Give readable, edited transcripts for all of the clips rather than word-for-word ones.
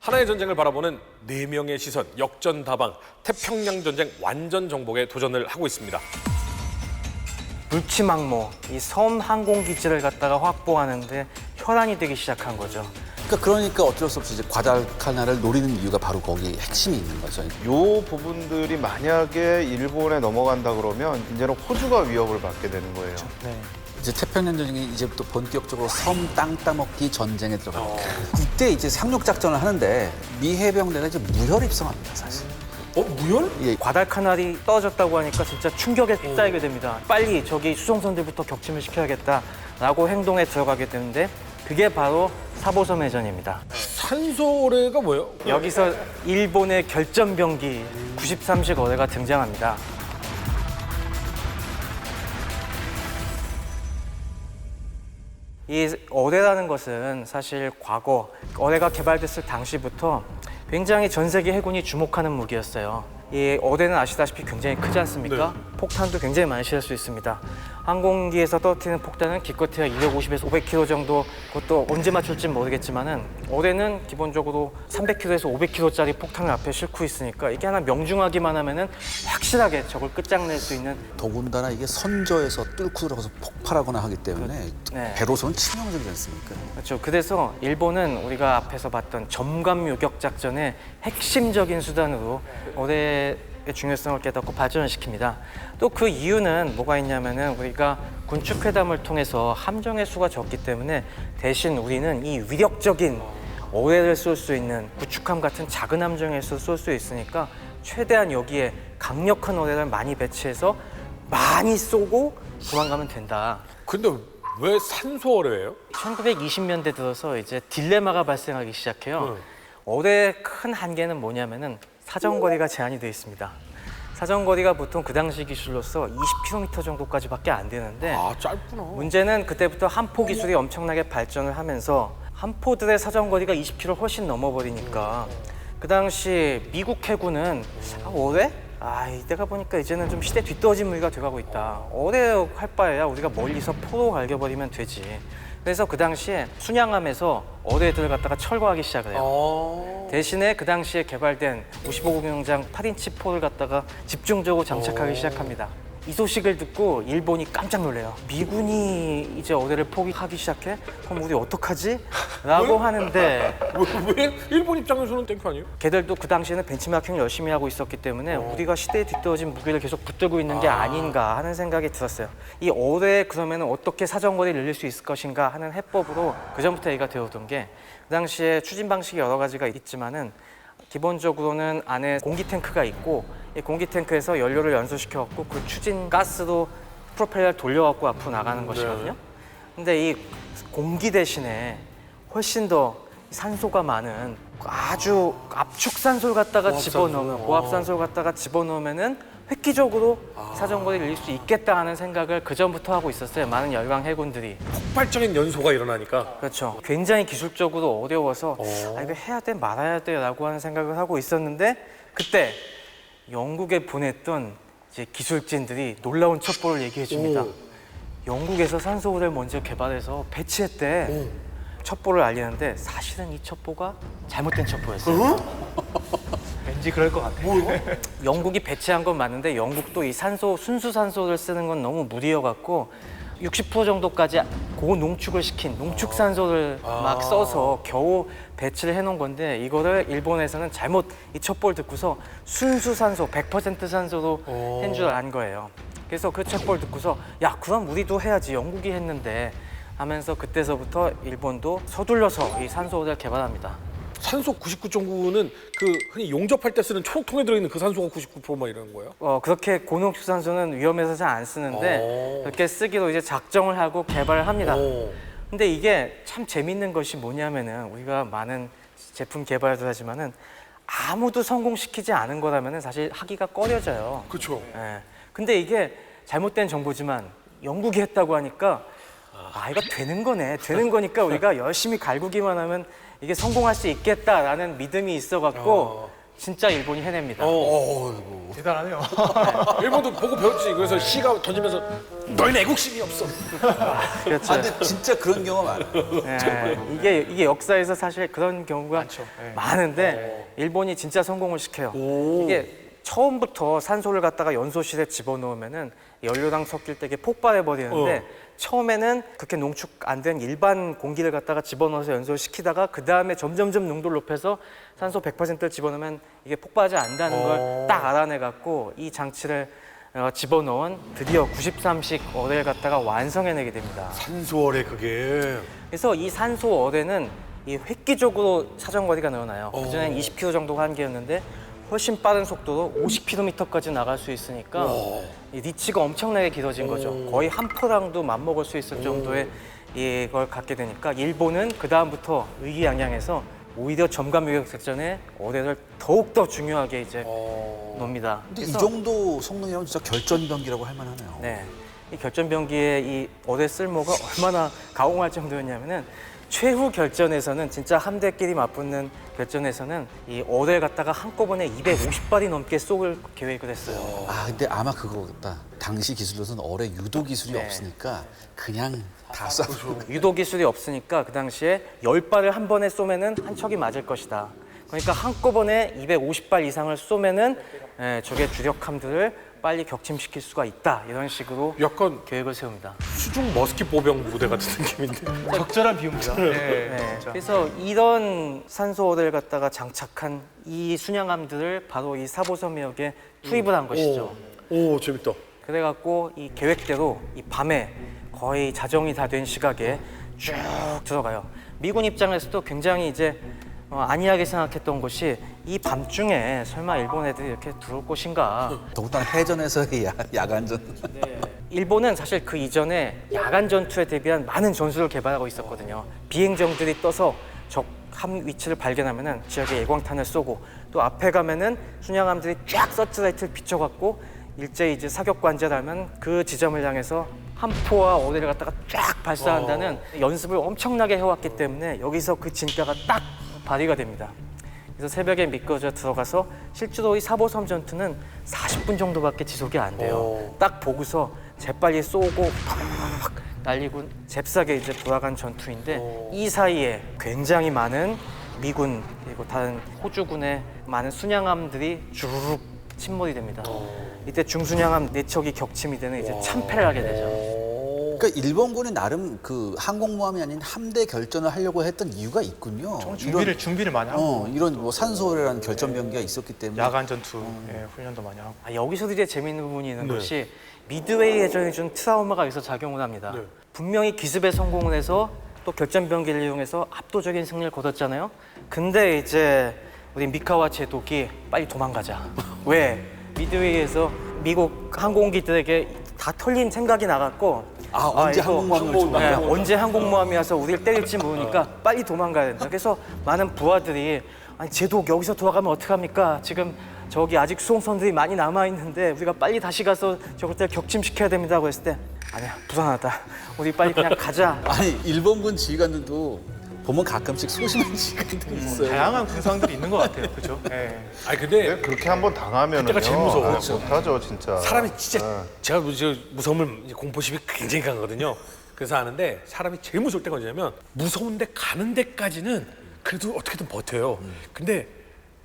하나의 전쟁을 바라보는 4명의 시선, 역전다방, 태평양 전쟁 완전 정복에 도전을 하고 있습니다. 물치망모, 이 섬 항공기지를 갖다가 확보하는데 혈안이 되기 시작한 거죠. 그러니까 어쩔 수 없이 이제 과달카나를 노리는 이유가 바로 거기 핵심이 있는 거죠. 요 부분들이 만약에 일본에 넘어간다 그러면 이제는 호주가 위협을 받게 되는 거예요. 네. 이제 태평양 전쟁이 이제부터 본격적으로 섬 땅 따먹기 전쟁에 들어갑니다. 이때 이제 상륙 작전을 하는데 미 해병대가 이제 무혈 입성합니다, 사실. 무혈? 예, 과달카날이 떨어졌다고 하니까 진짜 충격에 휩싸이게 됩니다. 빨리 저기 수송선들부터 격침을 시켜야겠다라고 행동에 들어가게 되는데 그게 바로 사보섬 해전입니다. 산소어뢰가 뭐예요? 여기서 일본의 결전병기 93식 어뢰가 등장합니다. 이 어뢰라는 것은 사실 과거 어뢰가 개발됐을 당시부터 굉장히 전 세계 해군이 주목하는 무기였어요. 이 어뢰는 아시다시피 굉장히 크지 않습니까? 폭탄도 굉장히 많이 실을 수 있습니다. 항공기에서 떨어뜨리는 폭탄은 기껏해야 250에서 500km 정도, 그것도 언제 맞출지 모르겠지만은 어뢰는 기본적으로 300km에서 500km짜리 폭탄을 앞에 싣고 있으니까 이게 하나 명중하기만 하면은 확실하게 적을 끝장낼 수 있는. 더군다나 이게 선저에서 뚫고 들어가서 폭발하거나 하기 때문에 네. 배로서는 치명적이지 않습니까? 그렇죠. 그래서 일본은 우리가 앞에서 봤던 점감 요격 작전의 핵심적인 수단으로 어뢰의 중요성을 깨닫고 발전을 시킵니다. 또 그 이유는 뭐가 있냐면은 우리가 군축회담을 통해서 함정의 수가 적기 때문에 대신 우리는 이 위력적인 어뢰를 쏠 수 있는 구축함 같은 작은 함정에서 쏠 수 있으니까 최대한 여기에 강력한 어뢰를 많이 배치해서 많이 쏘고 도망가면 된다. 근데 왜 산소어뢰예요? 1920년대 들어서 이제 딜레마가 발생하기 시작해요. 어뢰의 큰 한계는 뭐냐면은 사정거리가 제한이 되어 있습니다. 사정거리가 보통 그 당시 기술로서 20km 정도까지밖에 안 되는데 아, 짧구나. 문제는 그때부터 함포 기술이 엄청나게 발전을 하면서 함포들의 사정거리가 20km 훨씬 넘어버리니까 그 당시 미국 해군은 어뢰? 이때가 보니까 이제는 좀 시대 뒤떨어진 무기가 돼가고 있다. 어뢰 할 바에야 우리가 멀리서 포로 갈겨버리면 되지. 그래서 그 당시에 순양함에서 어뢰들을 갖다가 철거하기 시작을 해요. 대신에 그 당시에 개발된 55공룡장 8인치 포를 갖다가 집중적으로 장착하기 시작합니다. 이 소식을 듣고 일본이 깜짝 놀래요. 미군이 이제 어뢰를 포기하기 시작해? 그럼 우리 어떡하지? 라고 하는데 왜? 일본 입장에서는 땡큐 아니에요? 걔들도 그 당시에는 벤치마킹을 열심히 하고 있었기 때문에 우리가 시대에 뒤떨어진 무기를 계속 붙들고 있는 게 아닌가 하는 생각이 들었어요. 이 어뢰 그러면 어떻게 사정거리를 늘릴 수 있을 것인가 하는 해법으로 그전부터 얘기가 되어오던 게 그 당시에 추진 방식이 여러 가지가 있지만은 기본적으로는 안에 공기 탱크가 있고 이 공기 탱크에서 연료를 연소시켜 갖고 그 추진 가스로 프로펠러를 돌려 갖고 앞으로 나가는 것이거든요. 근데 이 공기 대신에 훨씬 더 산소가 많은 아주 압축산소를 갖다가 집어넣으면 고압산소를 갖다가 집어넣으면은 획기적으로 사정거리를 늘릴 수 있겠다 하는 생각을 그전부터 하고 있었어요. 많은 열강 해군들이. 폭발적인 연소가 일어나니까. 그렇죠. 굉장히 기술적으로 어려워서 이거 해야 돼 말아야 돼라고 하는 생각을 하고 있었는데 그때 영국에 보냈던 이제 기술진들이 놀라운 첩보를 얘기해 줍니다. 영국에서 산소호를 먼저 개발해서 배치했대. 첩보를 알리는데 사실은 이 첩보가 잘못된 첩보였어요. 왠지 그럴 것 같아. 영국이 배치한 건 맞는데 영국도 이 산소 순수 산소를 쓰는 건 너무 무리여갖고 60% 정도까지 고농축을 시킨 농축산소를 막 써서 겨우 배치를 해놓은 건데 이거를 일본에서는 잘못 이 첩보를 듣고서 순수 산소 100% 산소로 한 줄 안 거예요. 그래서 그 첩보를 듣고서 야 그럼 우리도 해야지 영국이 했는데 하면서 그때서부터 일본도 서둘러서 이 산소호를 개발합니다. 산소 99.9는 그 흔히 용접할 때 쓰는 초록통에 들어있는 그 산소가 99%막 이러는 거예요? 그렇게 고농축산소는 위험해서 잘 안 쓰는데 그렇게 쓰기로 이제 작정을 하고 개발을 합니다. 근데 이게 참 재밌는 것이 뭐냐면은 우리가 많은 제품 개발도 하지만은 아무도 성공시키지 않은 거라면은 사실 하기가 꺼려져요. 그렇죠. 예. 근데 이게 잘못된 정보지만 영국이 했다고 하니까 이거 되는 거네. 되는 거니까 우리가 열심히 갈구기만 하면 이게 성공할 수 있겠다라는 믿음이 있어갖고 진짜 일본이 해냅니다. 대단하네요. 일본도 보고 배웠지. 그래서 시가 던지면서 너희는 애국심이 없어. 그렇죠. 아, 근데 진짜 그런 경우가 많아요. 이게 역사에서 사실 그런 경우가 많죠. 예. 많은데 일본이 진짜 성공을 시켜요. 이게 처음부터 산소를 갖다가 연소실에 집어넣으면은 연료랑 섞일 때 이게 폭발해 버리는데 처음에는 그렇게 농축 안 된 일반 공기를 갖다가 집어넣어서 연소를 시키다가 그 다음에 점점점 농도를 높여서 산소 100%를 집어넣으면 이게 폭발하지 않는다는 걸 딱 알아내 갖고 이 장치를 집어넣은 드디어 93식 어뢰를 갖다가 완성해내게 됩니다. 산소월에 그게. 그래서 이 산소 어뢰는 이 획기적으로 사정거리가 늘어나요. 그전엔 20km 정도가 한계였는데 훨씬 빠른 속도로 50km까지 나갈 수 있으니까 이 리치가 엄청나게 길어진 거죠. 거의 한 포랑도 맞먹을 수 있을 정도의 이걸 갖게 되니까 일본은 그 다음부터 의기양양해서 오히려 점감 유격 작전에 어뢰를 더욱더 중요하게 이제 놓습니다. 근데 이 정도 성능이라면 진짜 결전병기라고 할 만하네요. 네, 이 결전병기의 이 어뢰 쓸모가 얼마나 가공할 정도였냐면은 최후 결전에서는 진짜 함대끼리 맞붙는 결전에서는 이 어뢰를 갖다가 한꺼번에 250발이 넘게 쏠 계획을 했어요. 아, 근데 아마 그거겠다. 당시 기술로서는 어뢰 유도 기술이 없으니까 그냥 다 쏴. 유도 기술이 없으니까 그 당시에 10발을 한 번에 쏘면은 한 척이 맞을 것이다. 그러니까 한꺼번에 250발 이상을 쏘면은 적의 주력함들을 빨리 격침시킬 수가 있다. 이런 식으로 약간 계획을 세웁니다. 수중 머스킷 보병 부대 같은 느낌인데. 적절한 비유입니다. 네, 네, 진짜. 그래서 이런 산소어를 갖다가 장착한 이 순양함들을 바로 이 사보섬역에 투입을 한 것이죠. 오, 재밌다. 그래갖고 이 계획대로 이 밤에 거의 자정이 다 된 시각에 쭉 들어가요. 미군 입장에서도 굉장히 이제 안이하게 생각했던 것이 이 밤중에 설마 일본 애들이 이렇게 들어올 것인가. 더군다나 해전에서의 야간전. 일본은 사실 그 이전에 야간 전투에 대비한 많은 전술을 개발하고 있었거든요. 비행정들이 떠서 적 함 위치를 발견하면은 지역에 예광탄을 쏘고 또 앞에 가면은 순양함들이 쫙 서치라이트를 비춰갖고 일제히 이제 사격 관제를 하면 그 지점을 향해서 함포와 어뢰를 갖다가 쫙 발사한다는 연습을 엄청나게 해왔기 때문에 여기서 그 진가가 딱 발휘가 됩니다. 그래서 새벽에 미끄러져 들어가서 실제로 이 사보섬 전투는 40분 정도밖에 지속이 안 돼요. 딱 보고서 재빨리 쏘고 팍 날리고 잽싸게 이제 돌아간 전투인데 이 사이에 굉장히 많은 미군 그리고 다른 호주군의 많은 순양함들이 주르륵 침몰이 됩니다. 이때 중순양함 4척이 격침이 되는 이제 참패를 하게 되죠. 그러니까 일본군이 나름 그 항공모함이 아닌 함대 결전을 하려고 했던 이유가 있군요. 준비를 많이 하고 이런 뭐 산소호라는 결전병기가 있었기 때문에. 야간 전투 훈련도 많이 하고. 여기서도 이제 재미있는 부분이 있는 것이 미드웨이 해전이 준 트라우마가 여기서 작용을 합니다. 분명히 기습에 성공을 해서 또 결전병기를 이용해서 압도적인 승리를 거뒀잖아요. 근데 이제 우리 미카와 제독이 빨리 도망가자. 왜? 미드웨이에서 미국 항공기들에게 다 털린 생각이 나갔고 언제 이거 항공모함이 언제 항공모함이 와서 우리를 때릴지 모르니까 빨리 도망가야 된다. 그래서 많은 부하들이 아니 제독 여기서 돌아가면 어떡합니까? 지금 저기 아직 수송선들이 많이 남아있는데 우리가 빨리 다시 가서 저것들 격침시켜야 됩니다고 했을 때 아니야 불안하다. 우리 빨리 그냥 가자. 아니 일본군 지휘관들도 보면 가끔씩 소심한 지휘관들이 있어요. 다양한 군상들이 있는 것 같아요. 그렇죠? 아니 근데 그렇게 한번 당하면은 그때가 제일 무서워. 못하죠 진짜. 사람이 진짜 제가 무서움을 이제 공포심이 굉장히 강하거든요. 그래서 아는데 사람이 제일 무서울 때가 언제냐면 무서운데 가는 데까지는 그래도 어떻게든 버텨요. 근데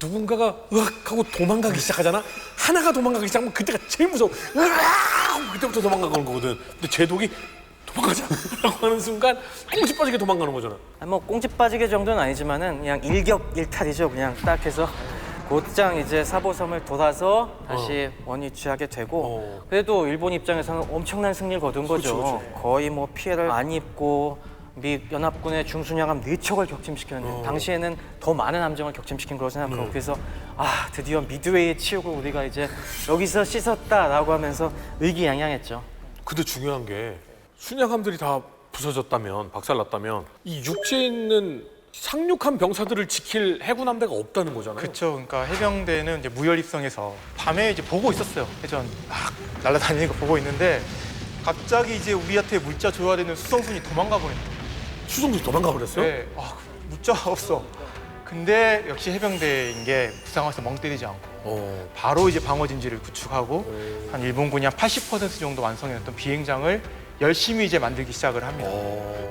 누군가가 으악 하고 도망가기 시작하잖아. 하나가 도망가기 시작하면 그때가 제일 무서워. 으악 하고 그때부터 도망가는 거거든. 근데 제독이 도망가자 라고 하는 순간 꽁지 빠지게 도망가는 거잖아. 뭐 꽁지 빠지게 정도는 아니지만은 그냥 일격일탈이죠. 그냥 딱 해서 곧장 이제 사보섬을 돌아서 다시 원위치하게 되고 그래도 일본 입장에서는 엄청난 승리를 거둔 거죠. 거의 뭐 피해를 안 입고 미 연합군의 중순양함 4척을 격침시켰는데 당시에는 더 많은 함정을 격침시킨 거라고 생각하고 그래서 드디어 미드웨이의 치욕을 우리가 이제 여기서 씻었다라고 하면서 의기양양했죠. 근데 중요한 게 순양함들이 다 부서졌다면 박살났다면 이 육지에 있는 상륙한 병사들을 지킬 해군 함대가 없다는 거잖아요. 그렇죠. 그러니까 해병대는 이제 무혈 입성해서 밤에 이제 보고 있었어요. 해전 막 날아다니는 거 보고 있는데 갑자기 이제 우리한테 물자 줘야 되는 수송선이 도망가 버린 거예요. 수송들이 도망가 버렸어요? 네, 물자가 없어. 근데 역시 해병대인 게 그 상황에서 멍 때리지 않고 바로 이제 방어 진지를 구축하고 한 일본군이 한 80% 정도 완성했던 비행장을 열심히 이제 만들기 시작을 합니다.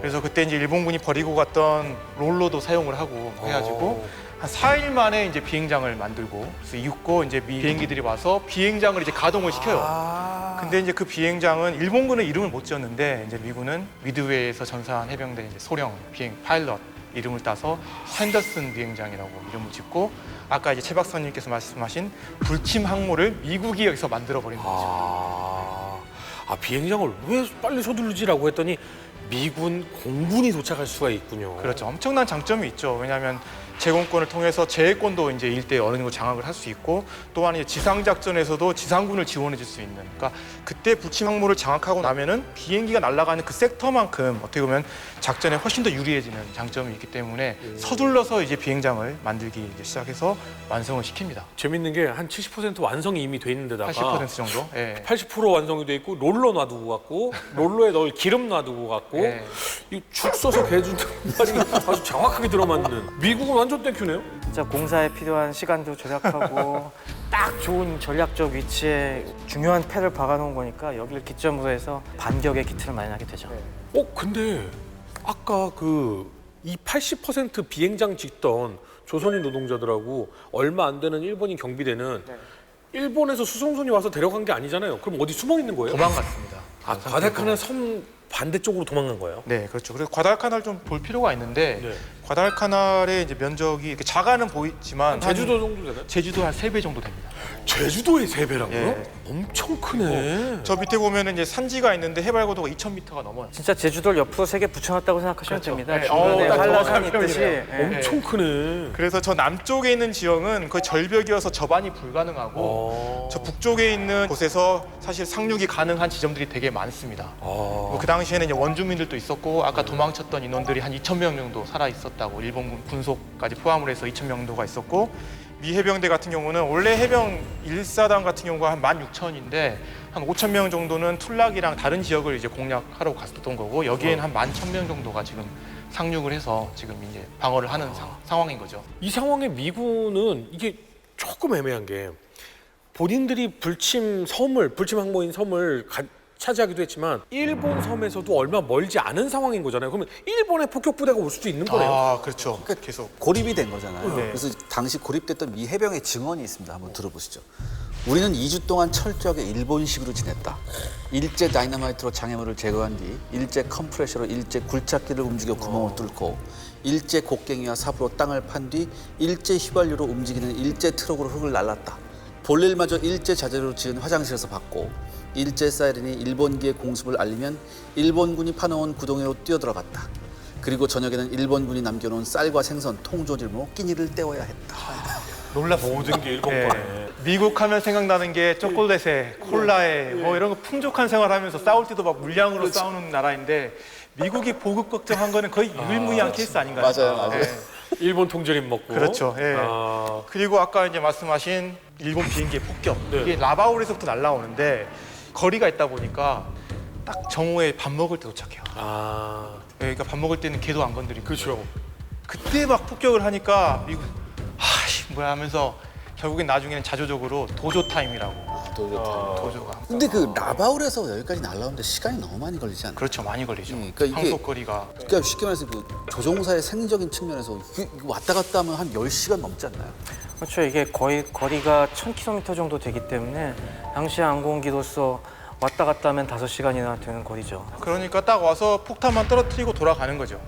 그래서 그때 이제 일본군이 버리고 갔던 롤러도 사용을 하고 해가지고 한 4일 만에 이제 비행장을 만들고 그래서 이윽고 이제 미 비행기들이 와서 비행장을 이제 가동을 시켜요. 근데 이제 그 비행장은 일본군은 이름을 못 지었는데 이제 미군은 미드웨이에서 전사한 해병대 이제 소령 비행 파일럿 이름을 따서 핸더슨 비행장이라고 이름을 짓고 아까 이제 최 박사님께서 말씀하신 불침 항모를 미국이 여기서 만들어 버린 거죠. 비행장을 왜 빨리 서두르지라고 했더니 미군 공군이 도착할 수가 있군요. 그렇죠. 엄청난 장점이 있죠. 왜냐하면 제공권을 통해서 제해권도 이제 일대에 어느 정도 장악을 할 수 있고 또한 이제 지상 작전에서도 지상군을 지원해 줄 수 있는. 그러니까 그때 불침 항모를 장악하고 나면은 비행기가 날아가는 그 섹터만큼 어떻게 보면 작전에 훨씬 더 유리해지는 장점이 있기 때문에 서둘러서 이제 비행장을 만들기 이제 시작해서 완성을 시킵니다. 재밌는 게 한 70% 완성이 이미 돼 있는 데다가 80% 정도. 예. 80% 완성이 돼 있고 롤러 놔두고 갔고 롤러에 넣을 기름 놔두고 갔고 예. 이 죽 써서 개준다는 말이 아주 정확하게 들어맞는. 미국은 완전 땡큐네요. 진짜 공사에 필요한 시간도 절약하고 딱 좋은 전략적 위치에 중요한 패를 박아놓은 거니까 여기를 기점으로 해서 반격의 기틀을 마련하게 되죠. 근데 아까 이 80% 비행장 짓던 조선인 노동자들하고 얼마 안 되는 일본인 경비대는 일본에서 수송선이 와서 데려간 게 아니잖아요. 그럼 어디 숨어 있는 거예요? 도망갔습니다. 과달카날 섬 반대쪽으로 도망간 거예요? 네, 그렇죠. 그래서 과달카날 좀 볼 필요가 있는데 네. 과달카날의 이제 면적이 이렇게 작아는 보이지만 제주도 정도 되나요? 제주도 한 3배 정도 됩니다. 제주도의 3배라고요? 예. 엄청 크네. 저 밑에 보면은 이제 산지가 있는데 해발 고도가 2,000m가 넘어요. 진짜 제주도를 옆으로 3개 붙여놨다고 생각하시면 그렇죠. 됩니다. 네. 중간에 딱 한라산이 정확한 있듯이. 표현이네요. 엄청 크네. 그래서 저 남쪽에 있는 지형은 거의 절벽이어서 접안이 불가능하고 저 북쪽에 있는 곳에서 사실 상륙이 가능한 지점들이 되게 많습니다. 그 당시에는 이제 원주민들도 있었고 아까 도망쳤던 인원들이 한 2,000명 정도 살아 있었다고 일본군 군속까지 포함을 해서 2,000명 정도가 있었고 미 해병대 같은 경우는 원래 해병 1사단 같은 경우가 한 16,000인데 한 5,000명 정도는 툴락이랑 다른 지역을 이제 공략하러 갔었던 거고 여기에는 한 11,000명 정도가 지금 상륙을 해서 지금 이제 방어를 하는 상황인 거죠. 이 상황에 미군은 이게 조금 애매한 게 본인들이 불침 항모인 섬을 차지하기도 했지만 일본 섬에서도 얼마 멀지 않은 상황인 거잖아요. 그러면 일본의 폭격 부대가 올 수도 있는 거네요. 아, 그렇죠. 계속. 고립이 된 거잖아요. 네. 그래서 당시 고립됐던 미 해병의 증언이 있습니다. 한번 들어보시죠. 우리는 2주 동안 철저하게 일본식으로 지냈다. 일제 다이너마이트로 장애물을 제거한 뒤 일제 컴프레셔로 일제 굴착기를 움직여 구멍을 뚫고 일제 곡괭이와 삽으로 땅을 판 뒤 일제 휘발유로 움직이는 일제 트럭으로 흙을 날랐다. 볼일마저 일제 자재로 지은 화장실에서 받고 일제 사이렌이 일본기의 공습을 알리면 일본군이 파놓은 구덩이로 뛰어들어갔다. 그리고 저녁에는 일본군이 남겨놓은 쌀과 생선, 통조림으로 끼니를 때워야 했다. 놀랐어요. 모든 게 일본 거네. 미국 하면 생각나는 게 초콜릿에 콜라에 뭐 이런 거 풍족한 생활하면서 싸울 때도 막 물량으로 싸우는 나라인데 미국이 보급 걱정한 거는 거의 유일무이한 케이스 아닌가요? 맞아요. 일본 통조림 먹고. 그렇죠. 예. 그리고 아까 이제 말씀하신 일본 비행기의 폭격. 네. 이게 라바울에서부터 날라오는데 거리가 있다 보니까 딱 정오에 밥 먹을 때 도착해요. 예, 그러니까 밥 먹을 때는 걔도 안 건드리고. 그렇죠. 그때 막 폭격을 하니까 미국 뭐야 하면서 결국엔 나중에는 자조적으로 도조 타임이라고. 도조가. 근데 그 라바울에서 여기까지 날라오는데 시간이 너무 많이 걸리지 않나요? 그렇죠. 많이 걸리죠. 그러니까 이게- 항속거리가. 그러니까 쉽게 말해서 그 조종사의 생리적인 측면에서 이거 왔다 갔다 하면 한 10시간 넘지 않나요? 그렇죠. 이게 거의 거리가 1,000km 정도 되기 때문에 당시 항공기로서 왔다 갔다 하면 5시간이나 되는 거리죠. 그러니까 딱 와서 폭탄만 떨어뜨리고 돌아가는 거죠.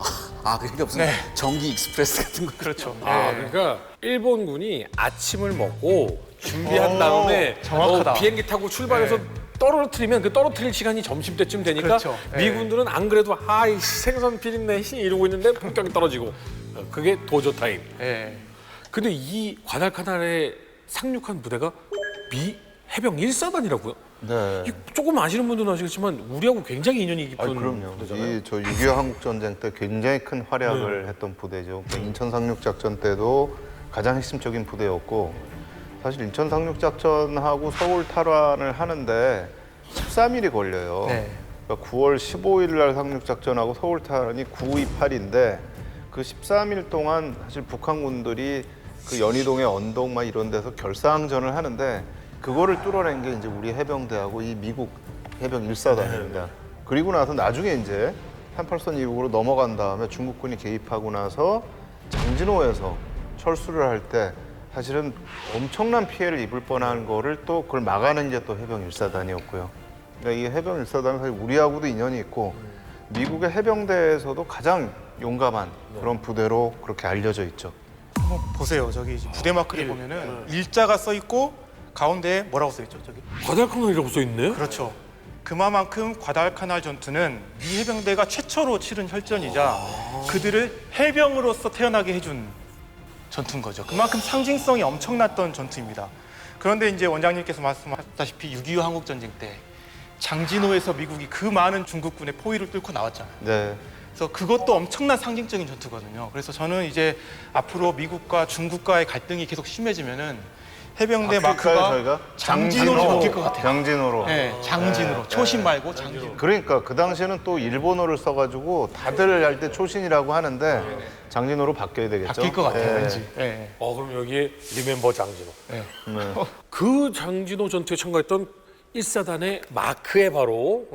그러니까 무슨 전기 익스프레스 같은 거. 그렇죠. 그러니까 일본군이 아침을 먹고 준비한 다음에 정확하다. 비행기 타고 출발해서 떨어뜨리면 그 떨어뜨릴 시간이 점심때쯤 되니까 그렇죠. 미군들은 안 그래도 생선 비린내 이러고 있는데 폭격이 떨어지고 그게 도조 타임. 예. 근데 이 과달카날에 상륙한 부대가 미 해병 1사단이라고요? 네. 조금 아시는 분들은 아시겠지만 우리하고 굉장히 인연이 깊은 그럼요. 부대잖아요. 저 6.25 한국전쟁 때 굉장히 큰 활약을 했던 부대죠. 인천 상륙작전 때도 가장 핵심적인 부대였고 사실 인천 상륙작전하고 서울 탈환을 하는데 13일이 걸려요. 네. 그러니까 9월 15일 날 상륙작전하고 서울 탈환이 9, 2, 8인데 그 13일 동안 사실 북한군들이 그 연희동의 언덕 막 이런 데서 결사항전을 하는데 그거를 뚫어낸 게 이제 우리 해병대하고 이 미국 해병 1사단입니다. 그리고 나서 나중에 이제 38선 이북으로 넘어간 다음에 중국군이 개입하고 나서 장진호에서 철수를 할 때 사실은 엄청난 피해를 입을 뻔한 거를 또 그걸 막아낸 게 또 해병 1사단이었고요. 그러니까 이 해병 1사단은 사실 우리하고도 인연이 있고 미국의 해병대에서도 가장 용감한 그런 부대로 그렇게 알려져 있죠. 한번 보세요. 저기 부대 마크를 보면은 일자가 써 있고 가운데에 뭐라고 써 있죠? 저기. 과달카날이라고 써 있네. 그렇죠. 그만큼 과달카날 전투는 미 해병대가 최초로 치른 혈전이자 그들을 해병으로서 태어나게 해준 전투인 거죠. 그만큼 상징성이 엄청났던 전투입니다. 그런데 이제 원장님께서 말씀하셨다시피 6.25 한국전쟁 때 장진호에서 미국이 그 많은 중국군의 포위를 뚫고 나왔잖아요. 네. 그래서 그것도 엄청난 상징적인 전투거든요. 그래서 저는 이제 앞으로 미국과 중국과의 갈등이 계속 심해지면은 해병대 마크가 저희가 장진호로 바뀔 것 같아요. 장진호로. 네, 장진으로. 초신 말고 장진호. 그러니까 그 당시에는 또 일본어를 써가지고 다들 할 때 초신이라고 하는데 장진호로 바뀌어야 되겠죠. 바뀔 것 같아요, 예. 왠지. 네. 그럼 여기에 리멤버 장진호. 네. 네. 그 장진호 전투에 참가했던 1사단의 마크에 바로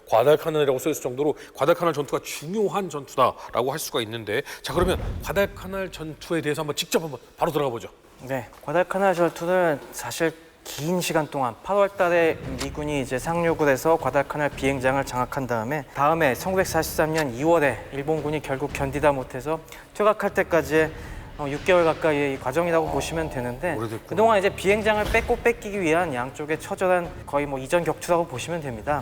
과달카날이라고 써있을 정도로 과달카날 전투가 중요한 전투다라고 할 수가 있는데, 자 그러면 과달카날 전투에 대해서 한번 직접 한번 바로 들어가 보죠. 네, 과달카날 전투는 사실 긴 시간 동안 8월 달에 미군이 이제 상륙을 해서 과달카날 비행장을 장악한 다음에 1943년 2월에 일본군이 결국 견디다 못해서 퇴각할 때까지의 6개월 가까이의 이 과정이라고 보시면 되는데, 오래됐구나. 그동안 이제 비행장을 뺏기기 위한 양쪽의 처절한 거의 뭐 이전 격투라고 보시면 됩니다.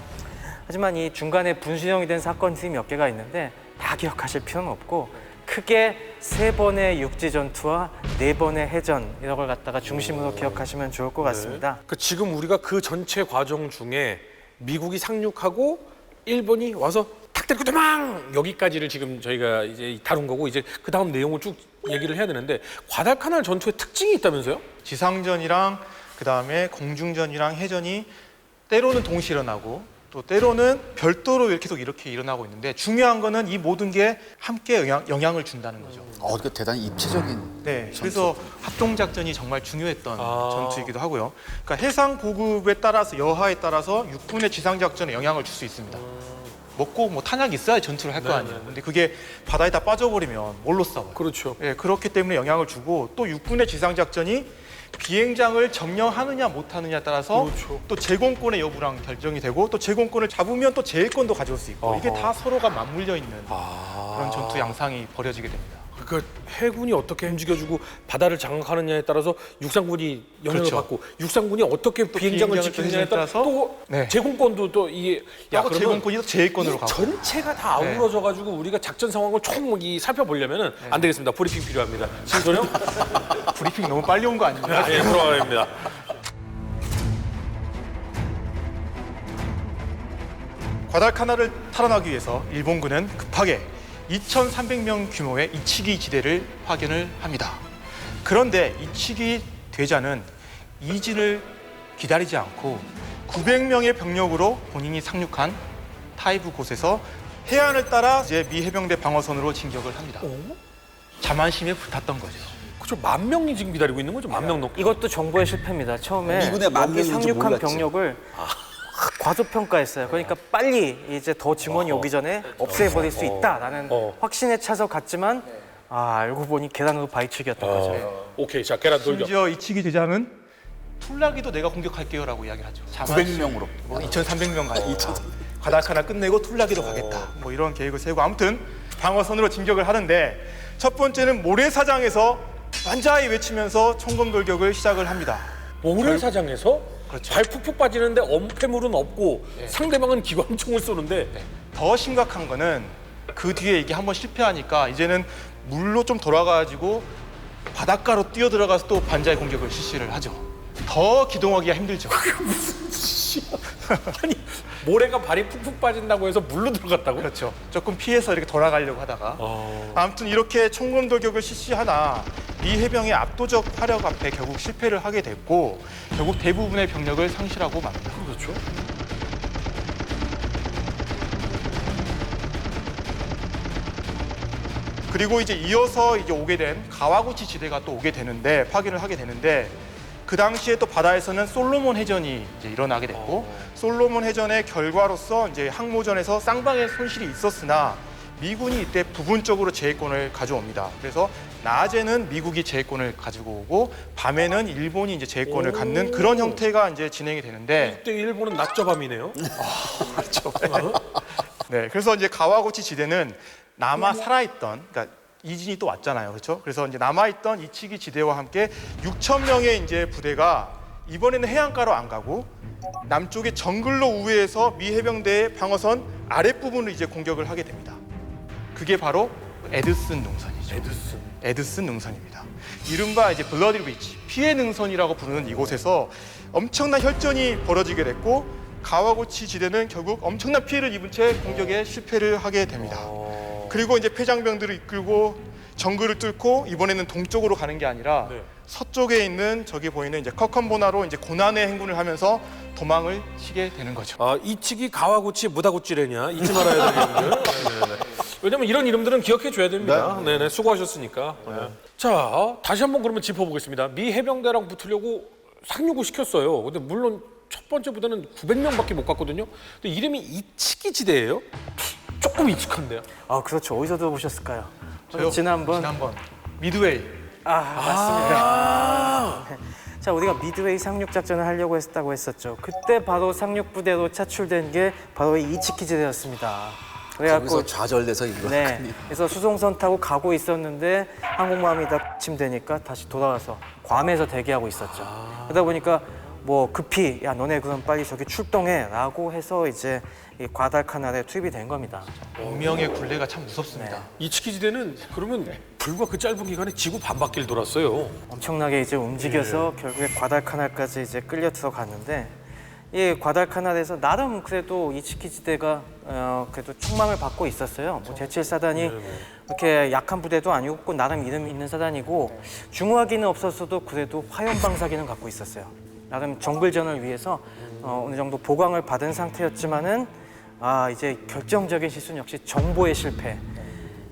하지만 이 중간에 분수령이 된 사건들이 몇 개가 있는데 다 기억하실 필요는 없고, 크게 3번의 육지 전투와 4번의 해전 이런 걸 갖다가 중심으로 기억하시면 좋을 것 같습니다. 그 지금 우리가 그 전체 과정 중에 미국이 상륙하고 일본이 와서 탁 때리고 도망 여기까지를 지금 저희가 이제 다룬 거고, 이제 그 다음 내용을 쭉 얘기를 해야 되는데, 과달카날 전투의 특징이 있다면서요? 지상전이랑 그다음에 공중전이랑 해전이 때로는 동시에 일어나고 또 때로는 별도로 계속 이렇게 일어나고 있는데, 중요한 거는 이 모든 게 함께 영향을 준다는 거죠. 이게 대단히 입체적인. 네, 그래서 합동작전이 정말 중요했던 전투이기도 하고요. 그러니까 해상 보급에 따라서, 여하에 따라서 육군의 지상작전에 영향을 줄 수 있습니다. 먹고 뭐 탄약이 있어야 전투를 할 거 아니에요. 근데 그게 바다에 다 빠져버리면 뭘로 싸워요? 그렇죠. 예, 그렇기 때문에 영향을 주고, 또 육군의 지상작전이 비행장을 점령하느냐 못하느냐에 따라서 그렇죠. 또 제공권의 여부랑 결정이 되고, 또 제공권을 잡으면 또 제일권도 가져올 수 있고, 이게 다 서로가 맞물려 있는 그런 전투 양상이 벌어지게 됩니다. 그러니까 해군이 어떻게 움직여주고 바다를 장악하느냐에 따라서 육상군이 영향을 그렇죠. 받고, 육상군이 어떻게 비행장을 비행장을 지키느냐에 따라서 또 네. 제공권도 또 이게 하고 제공권이 또 제일권으로 이 가고. 전체가 다 아우러져 가지고 우리가 작전 상황을 총 살펴보려면은 안 되겠습니다. 브리핑 필요합니다. 신선영? 브리핑 너무 빨리 온 거 아닙니까? 예, 들어가야 됩니다. 과달카날을 탈환하기 위해서 일본군은 급하게 2,300명 규모의 이치기 지대를 파견을 합니다. 그런데 이치기 대자는 이진을 기다리지 않고 900명의 병력으로 본인이 상륙한 타이브 곳에서 해안을 따라 이제 미 해병대 방어선으로 진격을 합니다. 자만심에 불탔던 거죠. 그죠? 10,000명이 지금 기다리고 있는 거죠? 10,000명 넘게. 이것도 정보의 실패입니다. 처음에 미군의 만 여기 명인지 상륙한 몰랐지. 병력을 과소평가했어요. 그러니까 빨리 이제 더 증원이 오기 전에 없애버릴 수 있다라는 확신에 차서 갔지만, 알고 보니 계란으로 바위치기였던 거죠. 오케이, 자 계란 돌격. 심지어 이치기 대장은 툴라기도 내가 공격할게요라고 이야기하죠. 900명으로. 2,300명 가니까 과달카날 끝내고 툴라기도 가겠다. 뭐 이런 계획을 세우고, 아무튼 방어선으로 진격을 하는데, 첫 번째는 모래사장에서 반자이 외치면서 총검 돌격을 시작을 합니다. 모래사장에서 그렇죠. 발 푹푹 빠지는데 엄폐물은 없고 상대방은 기관총을 쏘는데 더 심각한 거는 그 뒤에 이게 한번 실패하니까 이제는 물로 좀 돌아가지고 바닷가로 뛰어 들어가서 또 반자의 공격을 실시를 하죠. 더 기동하기가 힘들죠. 아니 모래가 발이 푹푹 빠진다고 해서 물로 들어갔다고? 그렇죠. 조금 피해서 이렇게 돌아가려고 하다가 아무튼 이렇게 총검 돌격을 실시하나 미 해병의 압도적 화력 앞에 결국 실패를 하게 됐고, 결국 대부분의 병력을 상실하고 맙니다. 그렇죠. 그리고 이제 이어서 이제 오게 된 가와구치 지대가 또 오게 되는데 파견을 하게 되는데 그 당시에 또 바다에서는 솔로몬 해전이 이제 일어나게 됐고 솔로몬 해전의 결과로서 이제 항모전에서 쌍방의 손실이 있었으나 미군이 이때 부분적으로 제해권을 가져옵니다. 그래서 낮에는 미국이 제해권을 가지고 오고 밤에는 일본이 이제 제해권을 갖는 그런 형태가 이제 진행이 되는데 그때 일본은 낮저 밤이네요. 그렇죠. 네, 그래서 이제 가와구치 지대는 남아 살아있던, 그러니까 이진이 또 왔잖아요, 그렇죠? 그래서 이제 남아있던 이치기 지대와 함께 6천 명의 이제 부대가 이번에는 해안가로 안 가고 남쪽의 정글로 우회해서 미 해병대의 방어선 아랫부분을 이제 공격을 하게 됩니다. 그게 바로 에드슨 능선이죠. 에드슨 능선입니다. 이른바 이제 블러디 비치, 피해 능선이라고 부르는 이곳에서 엄청난 혈전이 벌어지게 됐고 가와구치 지대는 결국 엄청난 피해를 입은 채 공격에 실패를 하게 됩니다. 그리고 이제 폐장병들을 이끌고 정글을 뚫고 이번에는 동쪽으로 가는 게 아니라 네. 서쪽에 있는 저기 보이는 이제 커컨보나로 이제 고난의 행군을 하면서 도망을 치게 되는 거죠. 아, 이치기 가와구치 무다구찌래냐 잊지 말아야 되겠는데. 네네네. 왜냐면 이런 이름들은 기억해 줘야 됩니다. 네네, 수고하셨으니까. 네. 자, 다시 한번 그러면 짚어보겠습니다. 미 해병대랑 붙으려고 상륙을 시켰어요. 근데 물론 첫 번째 부대는 900명밖에 못 갔거든요. 근데 이름이 이치기 지대예요? 조금 익숙한데요. 아 그렇죠. 어디서 들어보셨을까요? 저요? 지난번 미드웨이. 맞습니다. 자, 우리가 미드웨이 상륙 작전을 하려고 했다고 했었죠. 그때 바로 상륙 부대로 차출된 게 바로 이 이치키 지대였습니다. 그래갖고 거기서 좌절돼서 이거. 네, 그래서 수송선 타고 가고 있었는데 항공모함이 닥침되니까 다시 돌아와서 괌에서 대기하고 있었죠. 그러다 보니까 뭐 급히 야 너네 그럼 빨리 저기 출동해라고 해서 이제 이 과달카날에 투입이 된 겁니다. 운명의 굴레가 참 무섭습니다. 이치기 지대는 그러면 불과 그 짧은 기간에 지구 반바퀴를 돌았어요. 엄청나게 이제 움직여서 결국에 과달카날까지 이제 끌려 들어갔는데 이 과달카날에서 나름 그래도 이치키 지대가 그래도 총망을 받고 있었어요. 뭐 제7사단이 이렇게 약한 부대도 아니고 나름 이름 있는 사단이고 중화기는 없었어도 그래도 화염방사기는 갖고 있었어요. 나름 정글전을 위해서 어느 정도 보강을 받은 상태였지만은 이제 결정적인 실수는 역시 정보의 실패.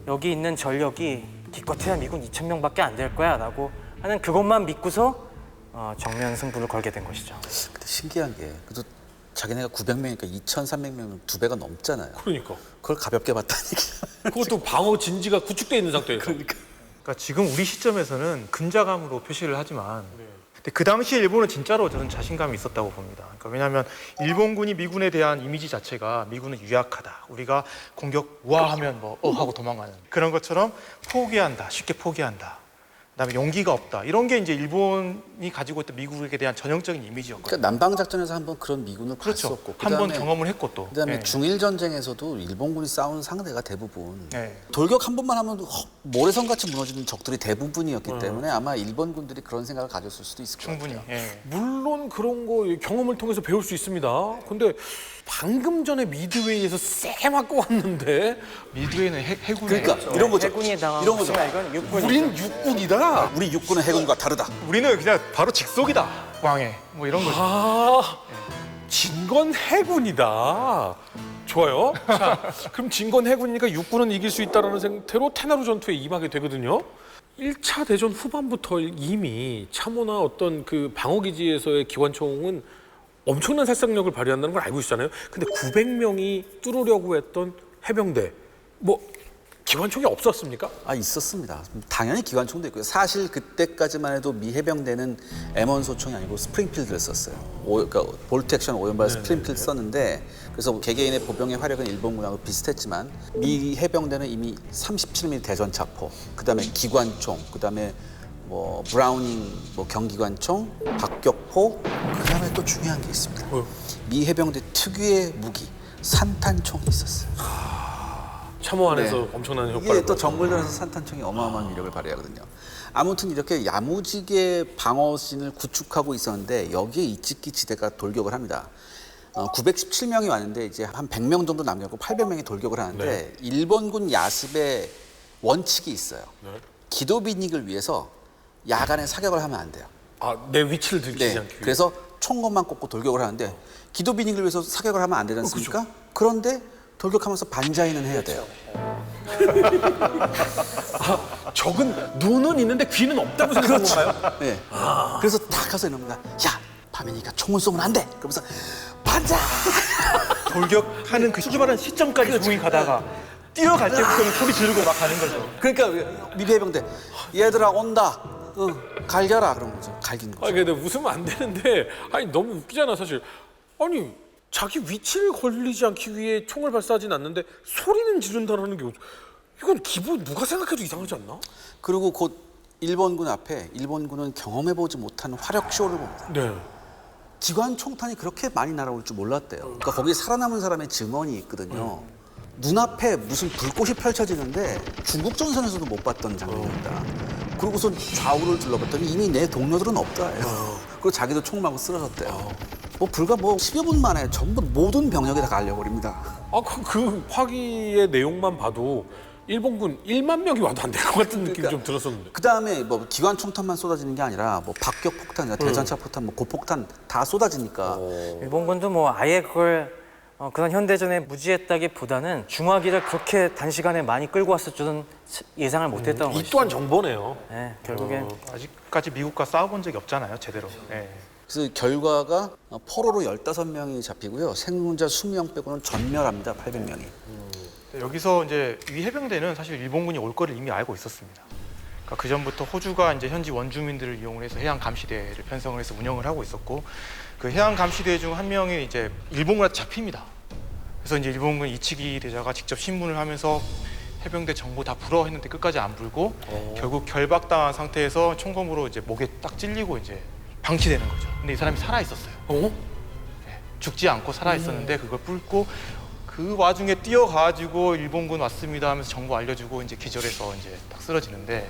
여기 있는 전력이 기껏해야 미군 2,000명밖에 안 될 거야라고 하는 그것만 믿고서 정면 승부를 걸게 된 것이죠. 근데 신기한 게 그래도 자기네가 900명이니까 2,300명은 2배가 넘잖아요. 그러니까. 그걸 가볍게 봤다는 얘기야. 그것도 방어 진지가 구축돼 있는 상태에서. 그러니까. 그러니까 지금 우리 시점에서는 근자감으로 표시를 하지만 근데 그 당시 일본은 진짜로 저는 자신감이 있었다고 봅니다. 그러니까 왜냐하면 일본군이 미군에 대한 이미지 자체가 미군은 유약하다. 우리가 공격 우아하면 뭐 하고 도망가는 그런 것처럼 포기한다. 쉽게 포기한다. 그다음에 용기가 없다. 이런 게 이제 일본이 가지고 있던 미국에 대한 전형적인 이미지였거든요. 그러니까 남방작전에서 한번 그런 미군을 그렇죠. 봤었고 한 번 그다음에 경험을 했고 또. 그다음에 네. 중일전쟁에서도 일본군이 싸운 상대가 대부분 네. 돌격 한 번만 하면 모래성같이 무너지는 적들이 대부분이었기 때문에 아마 일본군들이 그런 생각을 가졌을 수도 있을 것 충분히. 같아요. 예. 물론 그런 거 경험을 통해서 배울 수 있습니다. 근데 방금 전에 미드웨이에서 쎄 맞고 왔는데 미드웨이는 해군이에요. 그러니까 이런 거죠. 해군이 당한 이런 거죠. 것이나 이건 육군이죠. 우린 육군이다. 우리 육군은 해군과 다르다. 우리는 그냥 바로 직속이다. 왕에 뭐 이런 거죠. 진건 해군이다. 좋아요. 자, 그럼 진건 해군이니까 육군은 이길 수 있다는 상태로 테나루 전투에 임하게 되거든요. 1차 대전 후반부터 이미 참호나 어떤 그 방어기지에서의 기관총은 엄청난 살상력을 발휘한다는 걸 알고 있잖아요. 근데 900명이 뚫으려고 했던 해병대, 뭐 기관총이 없었습니까? 있었습니다. 당연히 기관총도 있고요. 사실 그때까지만 해도 미 해병대는 M1 소총이 아니고 스프링필드를 썼어요. 그러니까 볼트 액션 오연발 스프링필드 썼는데 그래서 개개인의 보병의 화력은 일본군하고 비슷했지만 미 해병대는 이미 37mm 대전차포, 그다음에 기관총, 그다음에 뭐 브라우닝 뭐 경기관총, 박격포, 그다음에 또 중요한 게 있습니다. 미 해병대 특유의 무기 산탄총이 있었어요. 참호 안에서 네. 엄청난 효과를 이게 또 보였어요. 정글전에서 산탄총이 어마어마한 위력을 발휘하거든요. 아무튼 이렇게 야무지게 방어진을 구축하고 있었는데 여기에 이치키 지대가 돌격을 합니다. 917명이 왔는데 이제 한 100명 정도 남겼고 800명이 돌격을 하는데 일본군 야습의 원칙이 있어요. 기도 비닉을 위해서 야간에 사격을 하면 안 돼요. 내 위치를 들키지 네. 않기 위해. 그래서 총검만 꽂고 돌격을 하는데 기도 비닉을 위해서 사격을 하면 안 되지 않습니까? 그런데 돌격하면서 반자인은 해야 돼요. 적은 눈은 있는데 귀는 없다고 생각한 건가요? 네. 그래서 딱 가서 이럽니다. 야, 밤이니까 총을 쏘면 안 돼. 그러면서 반장. 돌격하는 그 출발하는 시점까지 조용히 가다가 뛰어갈 때부터는 소리 지르고 막 가는 거죠. 그러니까 미비 해병대 얘들아 온다. 갈겨라 그런 거죠. 갈기는 거죠. 아니 근데 웃으면 안 되는데 아니 너무 웃기잖아 사실. 아니 자기 위치를 걸리지 않기 위해 총을 발사하진 않는데 소리는 지른다라는 게 이건 기본 누가 생각해도 이상하지 않나? 그리고 곧 일본군 앞에 일본군은 경험해보지 못한 화력 쇼를 봅니다. 네. 기관 총탄이 그렇게 많이 날아올 줄 몰랐대요. 그러니까 거기 살아남은 사람의 증언이 있거든요. 눈앞에 무슨 불꽃이 펼쳐지는데 중국 전선에서도 못 봤던 장면입니다. 그리고선 좌우를 둘러봤더니 이미 내 동료들은 없다예요. 그리고 자기도 총 맞고 쓰러졌대요. 불과 10여 분 만에 전부 모든 병력이 다 갈려버립니다. 그 화기의 내용만 봐도 일본군 1만 명이 와도 안 될 것 같은 느낌이 좀 들었었는데. 그 다음에 기관 총탄만 쏟아지는 게 아니라 박격 폭탄, 대전차 포탄, 고폭탄 다 쏟아지니까. 일본군도 뭐 아예 그걸 그런 현대전에 무지했다기보다는 중화기를 그렇게 단시간에 많이 끌고 왔을 줄은 예상을 못했던 이 것이죠. 또한 정보네요. 네, 결국엔 아직까지 미국과 싸워본 적이 없잖아요, 제대로. 예. 그래서 결과가 포로로 15명이 잡히고요. 생존자 20명 빼고는 전멸합니다. 800명이. 여기서 이제 이 해병대는 사실 일본군이 올 거를 이미 알고 있었습니다. 그러니까 그 전부터 호주가 이제 현지 원주민들을 이용해서 해양 감시대를 편성을 해서 운영을 하고 있었고, 그 해양 감시대 중 한 명이 이제 일본군한테 잡힙니다. 그래서 이제 일본군 이치기 대자가 직접 신문을 하면서 해병대 정보 다 불어 했는데 끝까지 안 불고 결국 결박당한 상태에서 총검으로 이제 목에 딱 찔리고 이제 방치되는 거죠. 근데 이 사람이 살아 있었어요. 네, 죽지 않고 살아 있었는데 그걸 뿔고 그 와중에 뛰어가지고 일본군 왔습니다 하면서 정보 알려주고 이제 기절해서 이제 딱 쓰러지는데,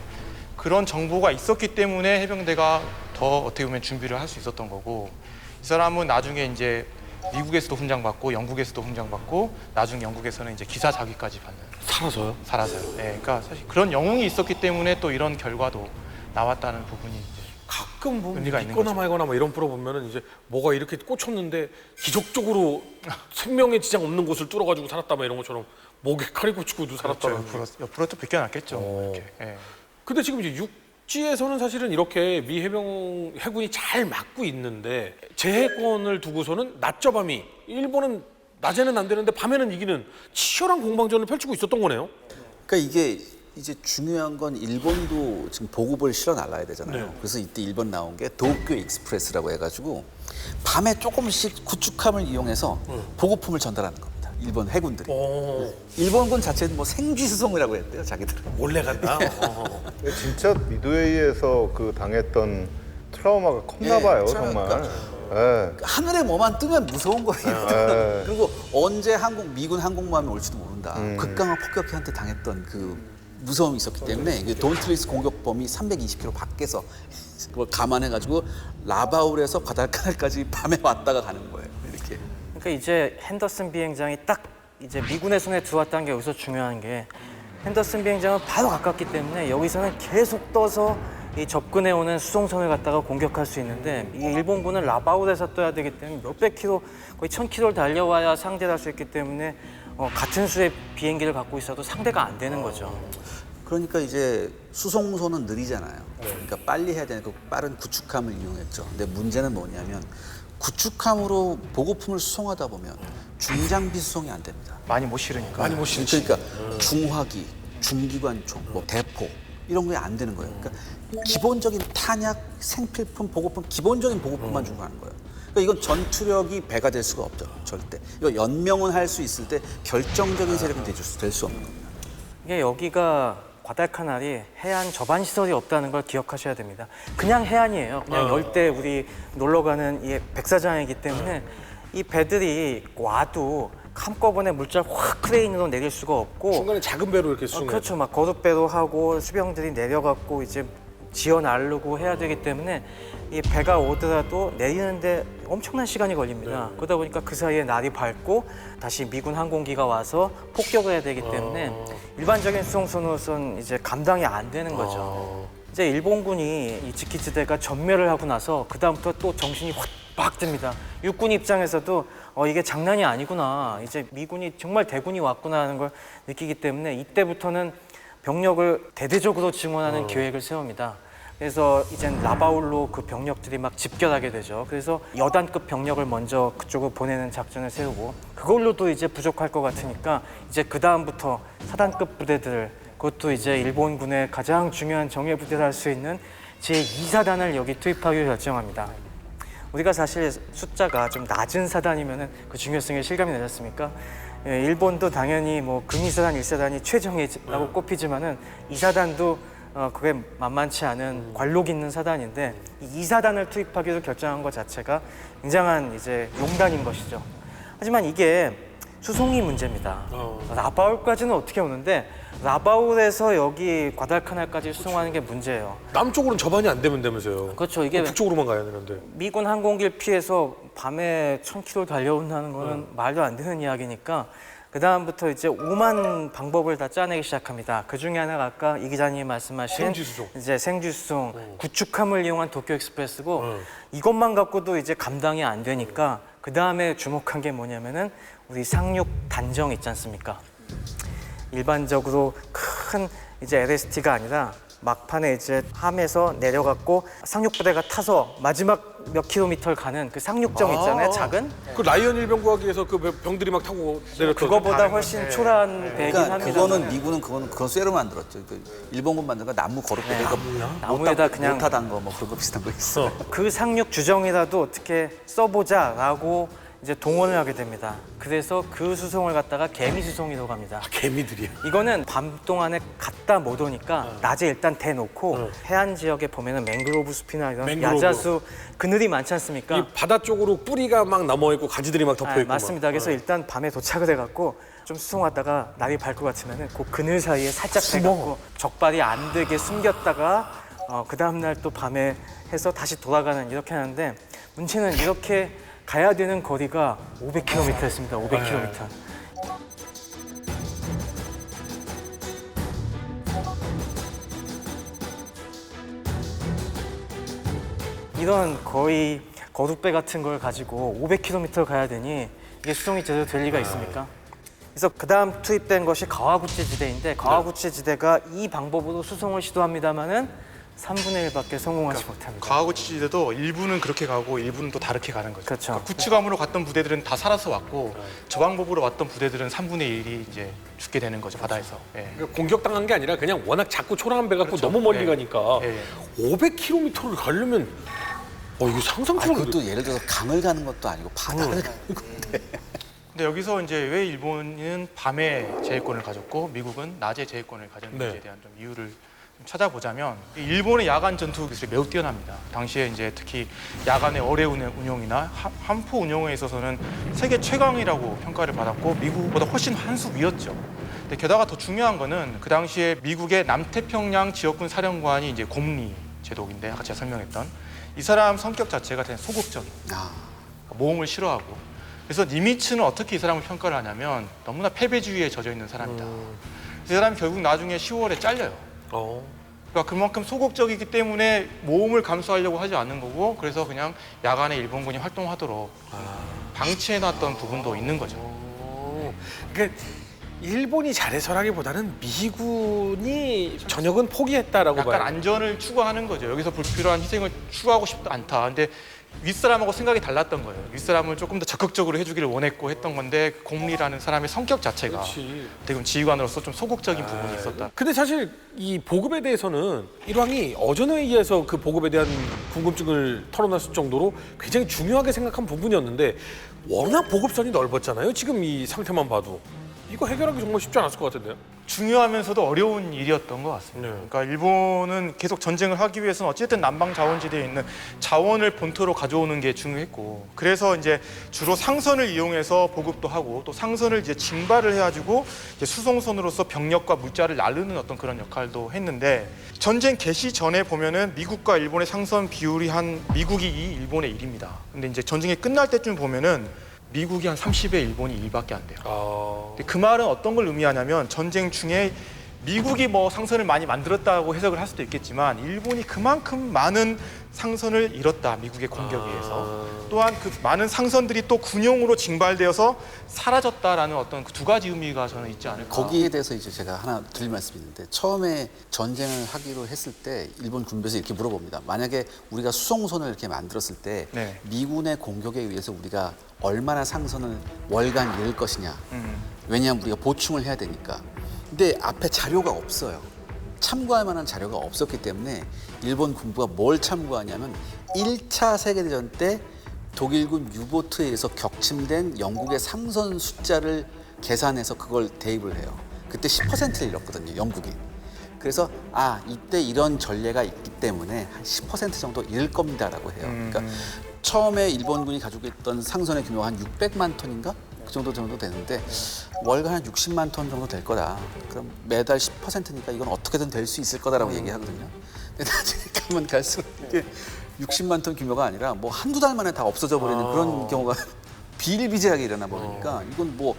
그런 정보가 있었기 때문에 해병대가 더 어떻게 보면 준비를 할 수 있었던 거고, 이 사람은 나중에 이제 미국에서도 훈장받고 영국에서도 훈장받고 나중에 영국에서는 이제 기사 자위까지 받는. 살아서요? 살아서요. 네, 그러니까 사실 그런 영웅이 있었기 때문에 또 이런 결과도 나왔다는 부분이 이제 가끔 보면 의미가 있는 믿거나 거죠. 말거나 뭐 이런 프로 보면은 이제 뭐가 이렇게 꽂혔는데 기적적으로 생명에 지장 없는 곳을 뚫어가지고 살았다 막 이런 것처럼 목에 칼이 꽂히고도 살았다. 옆으로 또 벗겨놨겠죠. 이렇게. 예. 근데 지금 이제 육지에서는 사실은 이렇게 미 해군이 잘 막고 있는데 제해권을 두고서는 낮저 밤이 일본은 낮에는 안 되는데 밤에는 이기는 치열한 공방전을 펼치고 있었던 거네요. 그러니까 이게 이제 중요한 건 일본도 지금 보급을 실어 날라야 되잖아요. 네. 그래서 이때 일본 나온 게 도쿄 익스프레스라고 해가지고 밤에 조금씩 구축함을 이용해서 보급품을 전달하는 겁니다. 일본 해군들이. 일본군 자체는 뭐 생쥐수송이라고 했대요, 자기들은. 몰래 간다. 진짜 미드웨이에서 그 당했던 트라우마가 컸나 봐요, 정말. 예. 하늘에 뭐만 뜨면 무서운 거예요. 그리고 언제 미군 항공모함이 올지도 모른다. 극강한 폭격기한테 당했던 그 무서움이 있었기 때문에 돈트리스 공격 범위 320km 밖에서 그걸 감안해가지고 라바울에서 과달카날까지 밤에 왔다가 가는 거예요. 이렇게. 그러니까 이제 핸더슨 비행장이 딱 이제 미군의 손에 들어왔다는 게 여기서 중요한 게, 핸더슨 비행장은 바로 가깝기 때문에 여기서는 계속 떠서 이 접근해 오는 수송선을 갖다가 공격할 수 있는데, 이 일본군은 라바울에서 떠야 되기 때문에 몇백 킬로, 거의 1000킬로를 달려와야 상대를 할 수 있기 때문에 같은 수의 비행기를 갖고 있어도 상대가 안 되는 거죠. 그러니까 이제 수송선은 느리잖아요. 그러니까 빨리 해야 되니까 빠른 구축함을 이용했죠. 근데 문제는 뭐냐면 구축함으로 보급품을 수송하다 보면 중장비 수송이 안 됩니다. 많이 못 실으니까. 많이 못 실지. 그러니까 중화기, 중기관총, 대포 이런 게 안 되는 거예요. 그러니까 기본적인 탄약, 생필품, 보급품, 기본적인 보급품만 주고 가는 거예요. 그러니까 이건 전투력이 배가 될 수가 없죠, 절대. 이거 연명은 할 수 있을 때 결정적인 세력이 될 수 없는 겁니다. 이게 여기가 과달카날이 해안 접안 시설이 없다는 걸 기억하셔야 됩니다. 그냥 해안이에요. 그냥 열대 우리 놀러 가는 이 백사장이기 때문에 이 배들이 와도 한꺼번에 물자를 확 크레인으로 내릴 수가 없고, 중간에 작은 배로 이렇게 수송해요. 그렇죠. 막 거듭배로 하고 수병들이 내려갖고 이제 지어 나르고 해야 되기 때문에 이 배가 오더라도 내리는데 엄청난 시간이 걸립니다. 그러다 보니까 그 사이에 날이 밝고 다시 미군 항공기가 와서 폭격을 해야 되기 때문에 일반적인 수송선으로선 이제 감당이 안 되는 거죠. 이제 일본군이 이 지키츠대가 전멸을 하고 나서 그 다음부터 또 정신이 확 듭니다. 육군 입장에서도 이게 장난이 아니구나. 이제 미군이 정말 대군이 왔구나 하는 걸 느끼기 때문에 이때부터는 병력을 대대적으로 증원하는 계획을 세웁니다. 그래서 이젠 라바울로 그 병력들이 막 집결하게 되죠. 그래서 여단급 병력을 먼저 그쪽으로 보내는 작전을 세우고 그걸로도 이제 부족할 것 같으니까 이제 그 다음부터 사단급 부대들 그것도 이제 일본군의 가장 중요한 정예 부대를 할 수 있는 제2사단을 여기 투입하기로 결정합니다. 우리가 사실 숫자가 좀 낮은 사단이면은 그 중요성에 실감이 나지 않습니까? 예, 일본도 당연히 뭐 금이사단 1사단이 최정예라고 꼽히지만은 2사단도 그게 만만치 않은 관록 있는 사단인데 이 2사단을 투입하기로 결정한 것 자체가 굉장한 이제 용단인 것이죠. 하지만 이게 수송이 문제입니다. 라바울까지는 어떻게 오는데 라바울에서 여기 과달카날까지 수송하는 게 문제예요. 남쪽으로는 접안이 안 되면 되면서요. 그렇죠. 이게 북쪽으로만 가야 되는데. 미군 항공기를 피해서 밤에 1000km 달려온다는 거는 말도 안 되는 이야기니까 그 다음부터 이제 오만 방법을 다 짜내기 시작합니다. 그 중에 하나가 아까 이 기자님이 말씀하신 생쥐수송. 이제 생쥐수송, 구축함을 이용한 도쿄 익스프레스고 이것만 갖고도 이제 감당이 안 되니까 그 다음에 주목한 게 뭐냐면은 우리 상륙 단정 있지 않습니까? 일반적으로 큰 이제 LST가 아니라 막판에 이제 함에서 내려갔고 상륙부대가 타서 마지막 몇 킬로미터를 가는 그 상륙정 있잖아요, 작은. 그 라이언 일병구하기에서 그 병들이 막 타고 내렸던. 그거보다 훨씬 초라한 배긴 그러니까 합니다. 그거는 미군은 그건 쇠로 만들었죠. 그 일본군 만든 거 나무 거룩대 나무에다 그냥 못하단 거 뭐 그런 거 비슷한 거 있어. 그 상륙 주정이라도 어떻게 써보자라고 이제 동원을 하게 됩니다. 그래서 그 수송을 갖다가 개미 수송이라고 합니다. 개미들이야. 이거는 밤 동안에 갖다 못 오니까 낮에 일단 대놓고 해안 지역에 보면은 맹그로브 숲이나 이런 맹그로브. 야자수 그늘이 많지 않습니까? 이 바다 쪽으로 뿌리가 막 넘어 있고 가지들이 막 덮여 있고. 맞습니다. 그래서 일단 밤에 도착을 해갖고 좀 수송하다가 날이 밝고 같으면은 그 그늘 사이에 살짝 대갖고 적발이 안 되게 숨겼다가 그 다음 날 또 밤에 해서 다시 돌아가는 이렇게 하는데 문제는 이렇게 가야 되는 거리가 500km였습니다. 500km. 이런 거의 거룩배 같은 걸 가지고 500km를 가야 되니 이게 수송이 제대로 될 리가 있습니까? 그래서 그 다음 투입된 것이 가와구치 지대인데 가와구치 지대가 이 방법으로 수송을 시도합니다만은 3분의 1밖에 성공하지 못합니다. 가와구치 지대도 일부는 그렇게 가고 일부는 또 다르게 가는 거죠. 그렇죠. 구축함으로 갔던 부대들은 다 살아서 왔고 저 방법으로 왔던 부대들은 3분의 1이 이제 죽게 되는 거죠, 바다에서. 예. 그러니까 공격당한 게 아니라 그냥 워낙 작고 초라한 배 갖고 너무 멀리 예. 가니까 예. 500km를 가려면 이거 상상처럼. 그것도 예를 들어서 강을 가는 것도 아니고 바다를 가는 건데. 근데 여기서 이제 왜 일본은 밤에 제해권을 가졌고 미국은 낮에 제해권을 가졌는지에 네. 대한 좀 이유를 좀 찾아보자면 이 일본의 야간 전투 기술이 매우 뛰어납니다. 당시에 이제 특히 야간의 어뢰 운용이나 함포 운용에 있어서는 세계 최강이라고 평가를 받았고 미국보다 훨씬 한 수 위였죠. 근데 게다가 더 중요한 거는 그 당시에 미국의 남태평양 지역군 사령관이 이제 곰리 제독인데 아까 제가 설명했던 이 사람 성격 자체가 되게 소극적인, 모험을 싫어하고. 그래서 니미츠는 어떻게 이 사람을 평가를 하냐면 너무나 패배주의에 젖어 있는 사람이다. 이 사람이 결국 나중에 10월에 잘려요. 그러니까 그만큼 소극적이기 때문에 모험을 감수하려고 하지 않는 거고 그래서 그냥 야간에 일본군이 활동하도록 방치해놨던 부분도 있는 거죠. 그러니까 일본이 잘해서라기보다는 미군이 전역은 포기했다라고 약간 봐요. 안전을 추구하는 거죠. 여기서 불필요한 희생을 추구하고 싶지 않다. 근데 윗사람하고 생각이 달랐던 거예요. 윗사람을 조금 더 적극적으로 해주기를 원했고 했던 건데 곰리라는 사람의 성격 자체가 그렇지. 되게 지휘관으로서 좀 소극적인 부분이 있었다. 근데 사실 이 보급에 대해서는 일왕이 어전에 의해서 그 보급에 대한 궁금증을 털어놨을 정도로 굉장히 중요하게 생각한 부분이었는데 워낙 보급선이 넓었잖아요. 지금 이 상태만 봐도. 이거 해결하기 정말 쉽지 않았을 것 같은데요. 중요하면서도 어려운 일이었던 것 같습니다. 네. 그러니까 일본은 계속 전쟁을 하기 위해서는 어쨌든 남방 자원지대에 있는 자원을 본토로 가져오는 게 중요했고, 그래서 이제 주로 상선을 이용해서 보급도 하고 또 상선을 이제 징발을 해가지고 이제 수송선으로서 병력과 물자를 나르는 어떤 그런 역할도 했는데, 전쟁 개시 전에 보면은 미국과 일본의 상선 비율이 한 미국이 2, 일본의 1입니다. 근데 이제 전쟁이 끝날 때쯤 보면은 미국이 한 30에 일본이 1밖에 안 돼요. 근데 그 말은 어떤 걸 의미하냐면 전쟁 중에 미국이 뭐 상선을 많이 만들었다고 해석을 할 수도 있겠지만 일본이 그만큼 많은 상선을 잃었다. 미국의 공격에 의해서. 또한 그 많은 상선들이 또 군용으로 징발되어서 사라졌다라는 어떤 그 두 가지 의미가 저는 있지 않을까. 거기에 대해서 이제 제가 하나 드릴 말씀이 있는데 처음에 전쟁을 하기로 했을 때 일본 군부에서 이렇게 물어봅니다. 만약에 우리가 수송선을 이렇게 만들었을 때 네. 미군의 공격에 의해서 우리가 얼마나 상선을 월간 잃을 것이냐. 왜냐하면 우리가 보충을 해야 되니까. 근데 앞에 자료가 없어요. 참고할 만한 자료가 없었기 때문에 일본 군부가 뭘 참고하냐면 1차 세계대전 때 독일군 유보트에 의해서 격침된 영국의 상선 숫자를 계산해서 그걸 대입을 해요. 그때 10%를 잃었거든요, 영국이. 그래서 이때 이런 전례가 있기 때문에 한 10% 정도 잃을 겁니다라고 해요. 그러니까 처음에 일본군이 가지고 있던 상선의 규모가 한 600만 톤인가? 그 정도 되는데 월간 한 60만 톤 정도 될 거다. 그럼 매달 10%니까 이건 어떻게든 될 수 있을 거다라고 얘기하거든요. 근데 나중에 가면 갈수록 이게 60만 톤 규모가 아니라 뭐 한두 달 만에 다 없어져 버리는 그런 경우가 비일비재하게 일어나 버리니까 이건 뭐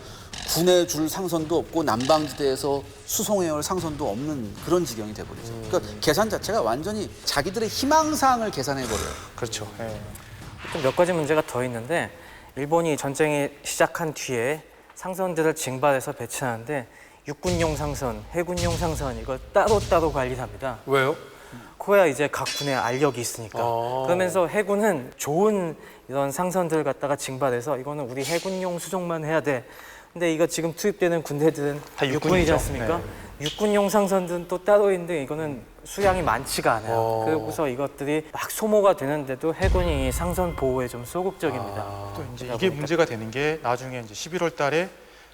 군에 줄 상선도 없고 남방지대에서 수송해야 할 상선도 없는 그런 지경이 돼버리죠. 그러니까 계산 자체가 완전히 자기들의 희망사항을 계산해버려요. 그렇죠. 예. 또 몇 가지 문제가 더 있는데 일본이 전쟁이 시작한 뒤에 상선들을 징발해서 배치하는데 육군용 상선, 해군용 상선 이걸 따로따로 관리를 합니다. 왜요? 그거야 이제 각 군의 알력이 있으니까. 그러면서 해군은 좋은 이런 상선들을 갖다가 징발해서 이거는 우리 해군용 수송만 해야 돼. 근데 이거 지금 투입되는 군대들은 다 육군이지 육군이죠. 않습니까? 네. 육군용 상선들은 또 따로 있는데 이거는 수량이 많지가 않아요. 그래서 이것들이 막 소모가 되는데도 해군이 상선 보호에 좀 소극적입니다. 또 이제 이게 문제가 되는 게 나중에 이제 11월 달에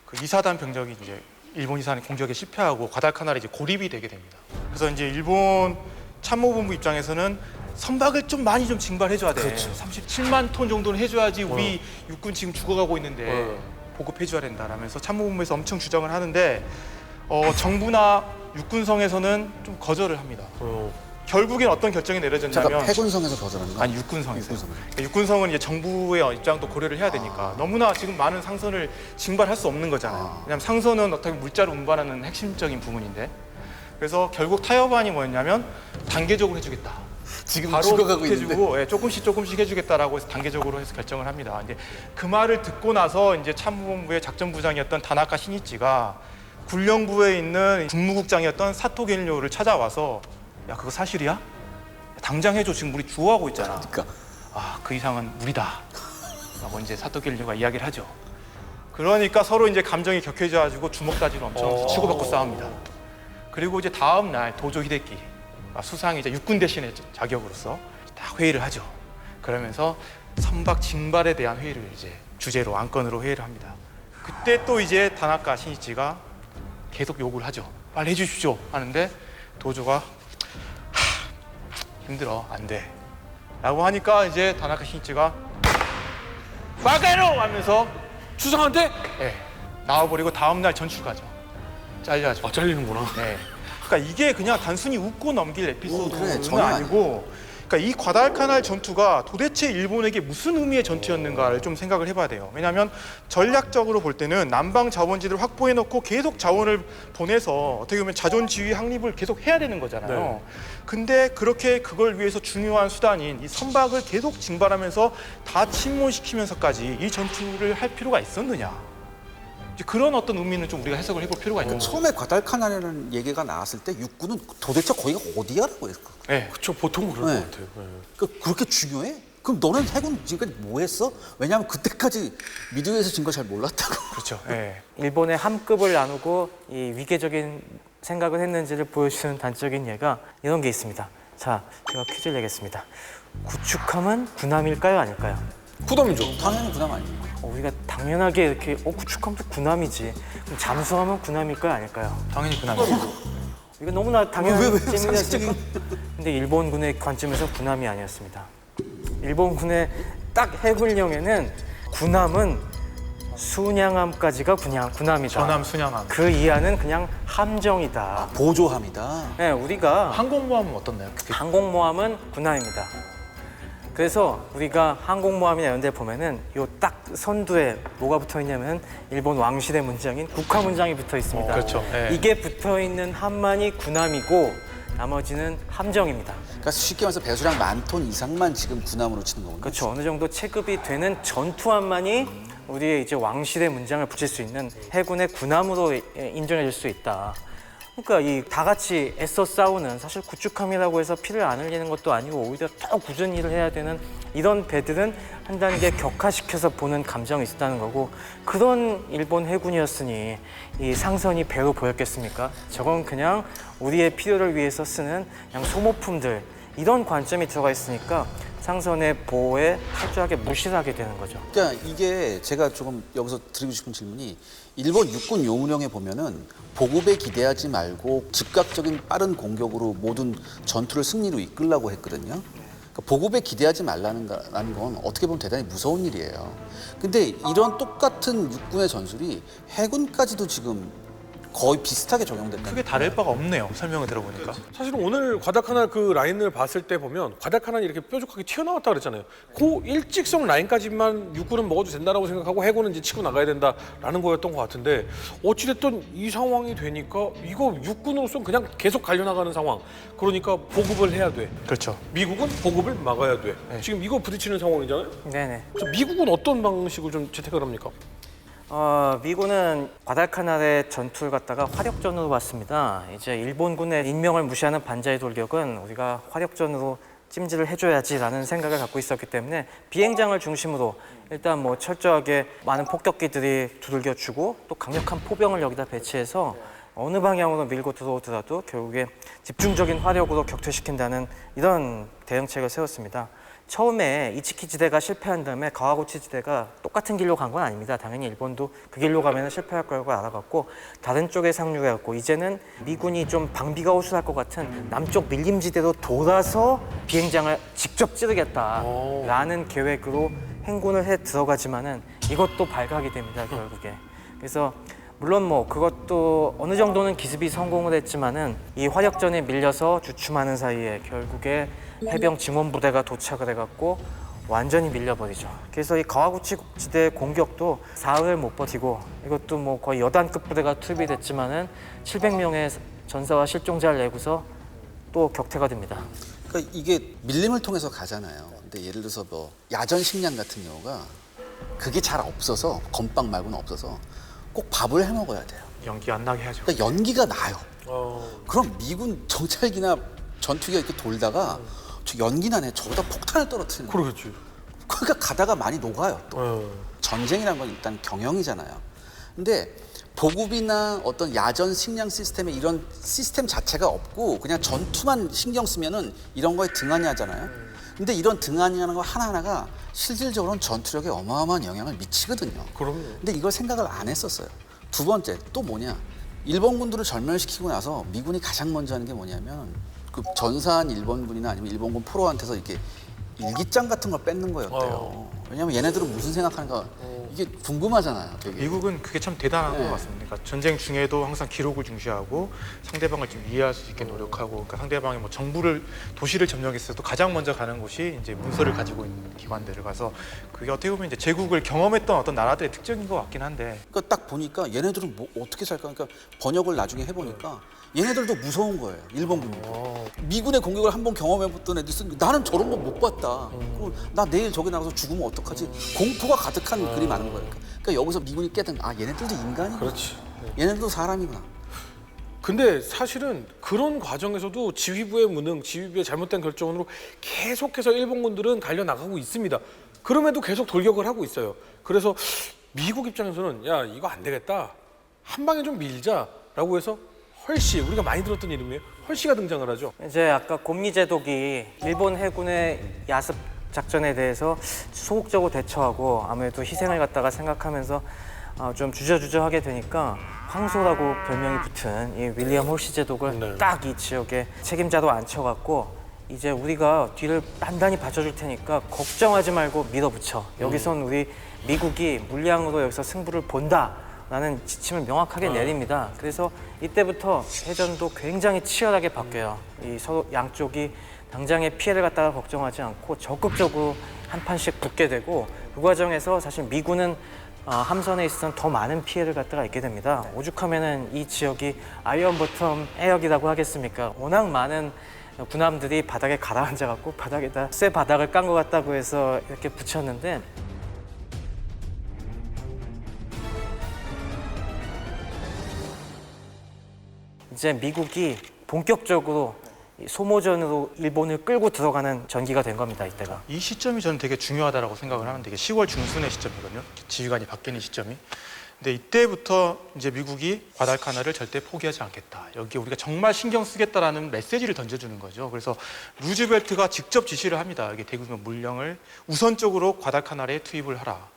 그 이사단 병력이 이제 일본 이사단 공격에 실패하고 과달카날에 이제 고립이 되게 됩니다. 그래서 이제 일본 참모본부 입장에서는 선박을 좀 많이 좀 징발해줘야 돼. 37만 톤 정도는 해줘야지 우리 육군 지금 죽어가고 있는데 보급해줘야 된다라면서 참모본부에서 엄청 주장을 하는데 정부나 육군성에서는 좀 거절을 합니다. 결국엔 어떤 결정이 내려졌냐면 잠깐 해군성에서 거절하는 거? 아니 육군성에서. 육군성. 그러니까 육군성은 이제 정부의 입장도 고려를 해야 되니까 너무나 지금 많은 상선을 징발할 수 없는 거잖아요. 왜냐하면 상선은 어떻게 물자를 운반하는 핵심적인 부분인데 그래서 결국 타협안이 뭐였냐면 단계적으로 해주겠다. 지금 바로 죽어가고 있는데. 해주고 조금씩 해주겠다라고 해서 단계적으로 해서 결정을 합니다. 이제 그 말을 듣고 나서 이제 참모본부의 작전부장이었던 다나카 시니치가 군령부에 있는 국무국장이었던 사토 겐료를 찾아와서 야 그거 사실이야? 당장 해줘. 지금 우리 주호하고 있잖아. 그러니까 그 이상은 무리다. 라고 이제 사토 겐료가 이야기를 하죠. 그러니까 서로 이제 감정이 격해져가지고 주먹다지로 엄청 치고받고 싸웁니다. 그리고 이제 다음 날 도조 히데키 수상이 이제 육군 대신의 자격으로서 딱 회의를 하죠. 그러면서 선박 징발에 대한 회의를 이제 주제로 안건으로 회의를 합니다. 그때 또 이제 다나카 시니치가 계속 요구를 하죠. 빨리 해주십시오 하는데 도조가 힘들어 안 돼. 라고 하니까 이제 다나카 시니치가 바카로 하면서 수상한데? 나와버리고 다음날 전출 가죠. 잘려가지고. 잘리는구나. 네. 그러니까 이게 그냥 단순히 웃고 넘길 에피소드는 그래, 전혀 아니고 그러니까 이 과달카날 전투가 도대체 일본에게 무슨 의미의 전투였는가를 좀 생각을 해봐야 돼요. 왜냐하면 전략적으로 볼 때는 남방 자원지대를 확보해놓고 계속 자원을 보내서 어떻게 보면 자존지휘 확립을 계속 해야 되는 거잖아요. 네. 근데 그렇게 그걸 위해서 중요한 수단인 이 선박을 계속 징발하면서 다 침몰시키면서까지 이 전투를 할 필요가 있었느냐. 이제 그런 어떤 의미는 좀 우리가 해석을 해볼 필요가 있는 거죠. 처음에 과달카날이라는 얘기가 나왔을 때 육군은 도대체 거기가 어디야라고 했을까? 네. 그렇죠. 보통 그럴 네. 것 같아요. 네. 그러니까 그렇게 중요해? 그럼 너는 해군 지금까지 뭐 했어? 왜냐하면 그때까지 미드웨이에서 진 걸 잘 몰랐다고. 그렇죠. 네. 일본의 함급을 나누고 이 위계적인 생각을 했는지를 보여주는 단적인 예가 이런 게 있습니다. 자, 제가 퀴즈를 내겠습니다. 구축함은 군함일까요, 아닐까요? 부담이죠. 당연히 군함 아닙니까? 우리가 당연하게 이렇게 구축함도 군함이지. 그럼 잠수함은 군함일까요, 아닐까요? 당연히 군함이죠. 이거 너무나 당연한 왜 질문이었습니까? 근데 일본군의 관점에서 군함이 아니었습니다. 일본군의 딱 해군령에는 군함은 순양함까지가 군함이다. 전함 순양함. 그 이하는 그냥 함정이다. 보조함이다. 네, 우리가 항공모함은 어떻나요? 항공모함은 군함입니다. 그래서 우리가 항공모함이나 이런 데 보면은 요 딱 선두에 뭐가 붙어 있냐면 일본 왕실의 문장인 국화 문장이 붙어 있습니다. 그렇죠. 네. 이게 붙어 있는 함만이 군함이고 나머지는 함정입니다. 그러니까 쉽게 말해서 배수량 10,000톤 이상만 지금 군함으로 치는 거군요. 그렇죠. 어느 정도 체급이 되는 전투함만이 우리의 이제 왕실의 문장을 붙일 수 있는 해군의 군함으로 인정해 줄 수 있다. 그러니까 이 다 같이 애써 싸우는 사실 구축함이라고 해서 피를 안 흘리는 것도 아니고 오히려 더 굳은 일을 해야 되는 이런 배들은 한 단계 격화시켜서 보는 감정이 있었다는 거고 그런 일본 해군이었으니 이 상선이 배로 보였겠습니까? 저건 그냥 우리의 필요를 위해서 쓰는 그냥 소모품들 이런 관점이 들어가 있으니까 상선의 보호에 철저하게 무시를 하게 되는 거죠. 그러니까 이게 제가 조금 여기서 드리고 싶은 질문이 일본 육군 요문령에 보면은 보급에 기대하지 말고 즉각적인 빠른 공격으로 모든 전투를 승리로 이끌라고 했거든요. 그러니까 보급에 기대하지 말라는 건 어떻게 보면 대단히 무서운 일이에요. 근데 이런 똑같은 육군의 전술이 해군까지도 지금 거의 비슷하게 적용된다. 크게 다를 바가 없네요. 설명을 들어보니까. 사실은 오늘 과다카날 그 라인을 봤을 때 보면 과다카날이 이렇게 뾰족하게 튀어나왔다 그랬잖아요. 그 일직선 라인까지만 육군은 먹어도 된다라고 생각하고 해군은 이제 치고 나가야 된다라는 거였던 것 같은데 어찌됐든 이 상황이 되니까 이거 육군으로서는 그냥 계속 갈려나가는 상황. 그러니까 보급을 해야 돼. 그렇죠. 미국은 보급을 막아야 돼. 지금 이거 부딪히는 상황이잖아요. 네네. 그래서 미국은 어떤 방식을 좀 채택을 합니까? 미군은 과달카날의 전투를 갖다가 화력전으로 봤습니다. 이제 일본군의 인명을 무시하는 반자의 돌격은 우리가 화력전으로 찜질을 해줘야지라는 생각을 갖고 있었기 때문에 비행장을 중심으로 일단 뭐 철저하게 많은 폭격기들이 두들겨주고 또 강력한 포병을 여기다 배치해서 어느 방향으로 밀고 들어오더라도 결국에 집중적인 화력으로 격퇴시킨다는 이런 대응책을 세웠습니다. 처음에 이치키 지대가 실패한 다음에 가와구치 지대가 똑같은 길로 간 건 아닙니다. 당연히 일본도 그 길로 가면 실패할 거라고 알아갔고 다른 쪽에 상륙해갖고 이제는 미군이 좀 방비가 호술할 것 같은 남쪽 밀림지대로 돌아서 비행장을 직접 찌르겠다라는 계획으로 행군을 해 들어가지만은 이것도 발각이 됩니다. 결국에. 그래서 물론 뭐 그것도 어느 정도는 기습이 성공을 했지만은 이 화력전에 밀려서 주춤하는 사이에 결국에 해병 증원부대가 도착을 해갖고 완전히 밀려버리죠. 그래서 이 가와구치 지대 공격도 사흘을 못 버티고 이것도 뭐 거의 여단급 부대가 투입됐지만은 700명의 전사와 실종자를 내고서 또 격퇴가 됩니다. 그러니까 이게 밀림을 통해서 가잖아요. 근데 예를 들어서 뭐 야전 식량 같은 경우가 그게 잘 없어서 건빵 말고는 없어서 꼭 밥을 해 먹어야 돼요. 연기 안 나게 하죠. 그러니까 연기가 나요. 그럼 미군 정찰기나 전투기가 이렇게 돌다가 저 연기 나네. 저기다 폭탄을 떨어뜨리는 거예요. 그러겠지. 그러니까 가다가 많이 녹아요. 또 전쟁이란 건 일단 경영이잖아요. 근데 보급이나 어떤 야전 식량 시스템에 이런 시스템 자체가 없고 그냥 전투만 신경 쓰면은 이런 거에 등한히 하잖아요. 근데 이런 등한히 하는 거 하나하나가 실질적으로는 전투력에 어마어마한 영향을 미치거든요. 그럼요. 근데 이걸 생각을 안 했었어요. 두 번째 또 뭐냐? 일본군들을 전멸시키고 나서 미군이 가장 먼저 하는 게 뭐냐면 그 전사한 일본군이나 아니면 일본군 포로한테서 이렇게 일기장 같은 걸 뺏는 거였대요. 왜냐면 얘네들은 무슨 생각하는가 이게 궁금하잖아요. 되게. 미국은 그게 참 대단한 네. 것 같습니다. 그러니까 전쟁 중에도 항상 기록을 중시하고 상대방을 좀 이해할 수 있게 노력하고 그러니까 상대방이 뭐 정부를 도시를 점령했을 때 가장 먼저 가는 곳이 이제 문서를 가지고 있는 기관들을 가서 그게 어떻게 보면 이제 제국을 경험했던 어떤 나라들의 특징인 것 같긴 한데 그러니까 딱 보니까 얘네들은 뭐 어떻게 살까? 그러니까 번역을 나중에 해보니까 얘네들도 무서운 거예요. 일본군도. 미군의 공격을 한번 경험해봤던 애들 쓰는 나는 저런 거 못 봤다. 그럼 나 내일 저기 나가서 죽으면 어떡하지? 공포가 가득한 글이 많은 거예요. 그러니까 여기서 미군이 깨닫는 아 얘네들도 인간이구나. 그렇지. 얘네들도 사람이구나. 근데 사실은 그런 과정에서도 지휘부의 무능, 지휘부의 잘못된 결정으로 계속해서 일본군들은 달려나가고 있습니다. 그럼에도 계속 돌격을 하고 있어요. 그래서 미국 입장에서는 야 이거 안 되겠다. 한 방에 좀 밀자라고 해서 헐시, 우리가 많이 들었던 이름이에요. 헐시가 등장을 하죠. 이제 아까 곰리제독이 일본 해군의 야습 작전에 대해서 소극적으로 대처하고 아무래도 희생을 갖다가 생각하면서 좀 주저주저하게 되니까 황소라고 별명이 붙은 이 윌리엄 홀시 제독을 네. 딱 이 지역에 책임자로 앉혀갖고 이제 우리가 뒤를 단단히 받쳐줄 테니까 걱정하지 말고 밀어붙여. 여기선 우리 미국이 물량으로 여기서 승부를 본다. 라는 지침을 명확하게 내립니다. 그래서 이때부터 해전도 굉장히 치열하게 바뀌어요. 이 서로 양쪽이 당장의 피해를 갖다가 걱정하지 않고 적극적으로 한 판씩 붙게 되고 그 과정에서 사실 미군은 함선에 있어서는 더 많은 피해를 갖다가 입게 됩니다. 오죽하면은 이 지역이 아이언 버텀 해역이라고 하겠습니까? 워낙 많은 군함들이 바닥에 가라앉아갖고 바닥에다 쇠 바닥을 깐 것 같다고 해서 이렇게 붙였는데 이제 미국이 본격적으로 이 소모전으로 일본을 끌고 들어가는 전기가 된 겁니다. 이때가. 이 시점이 저는 되게 중요하다고 생각을 하는데 이게 10월 중순의 시점이거든요. 지휘관이 바뀌는 시점이. 근데 이때부터 이제 미국이 과달카나를 절대 포기하지 않겠다. 여기에 우리가 정말 신경 쓰겠다라는 메시지를 던져주는 거죠. 그래서 루즈벨트가 직접 지시를 합니다. 여기 대규모 물량을 우선적으로 과달카나에 투입을 하라.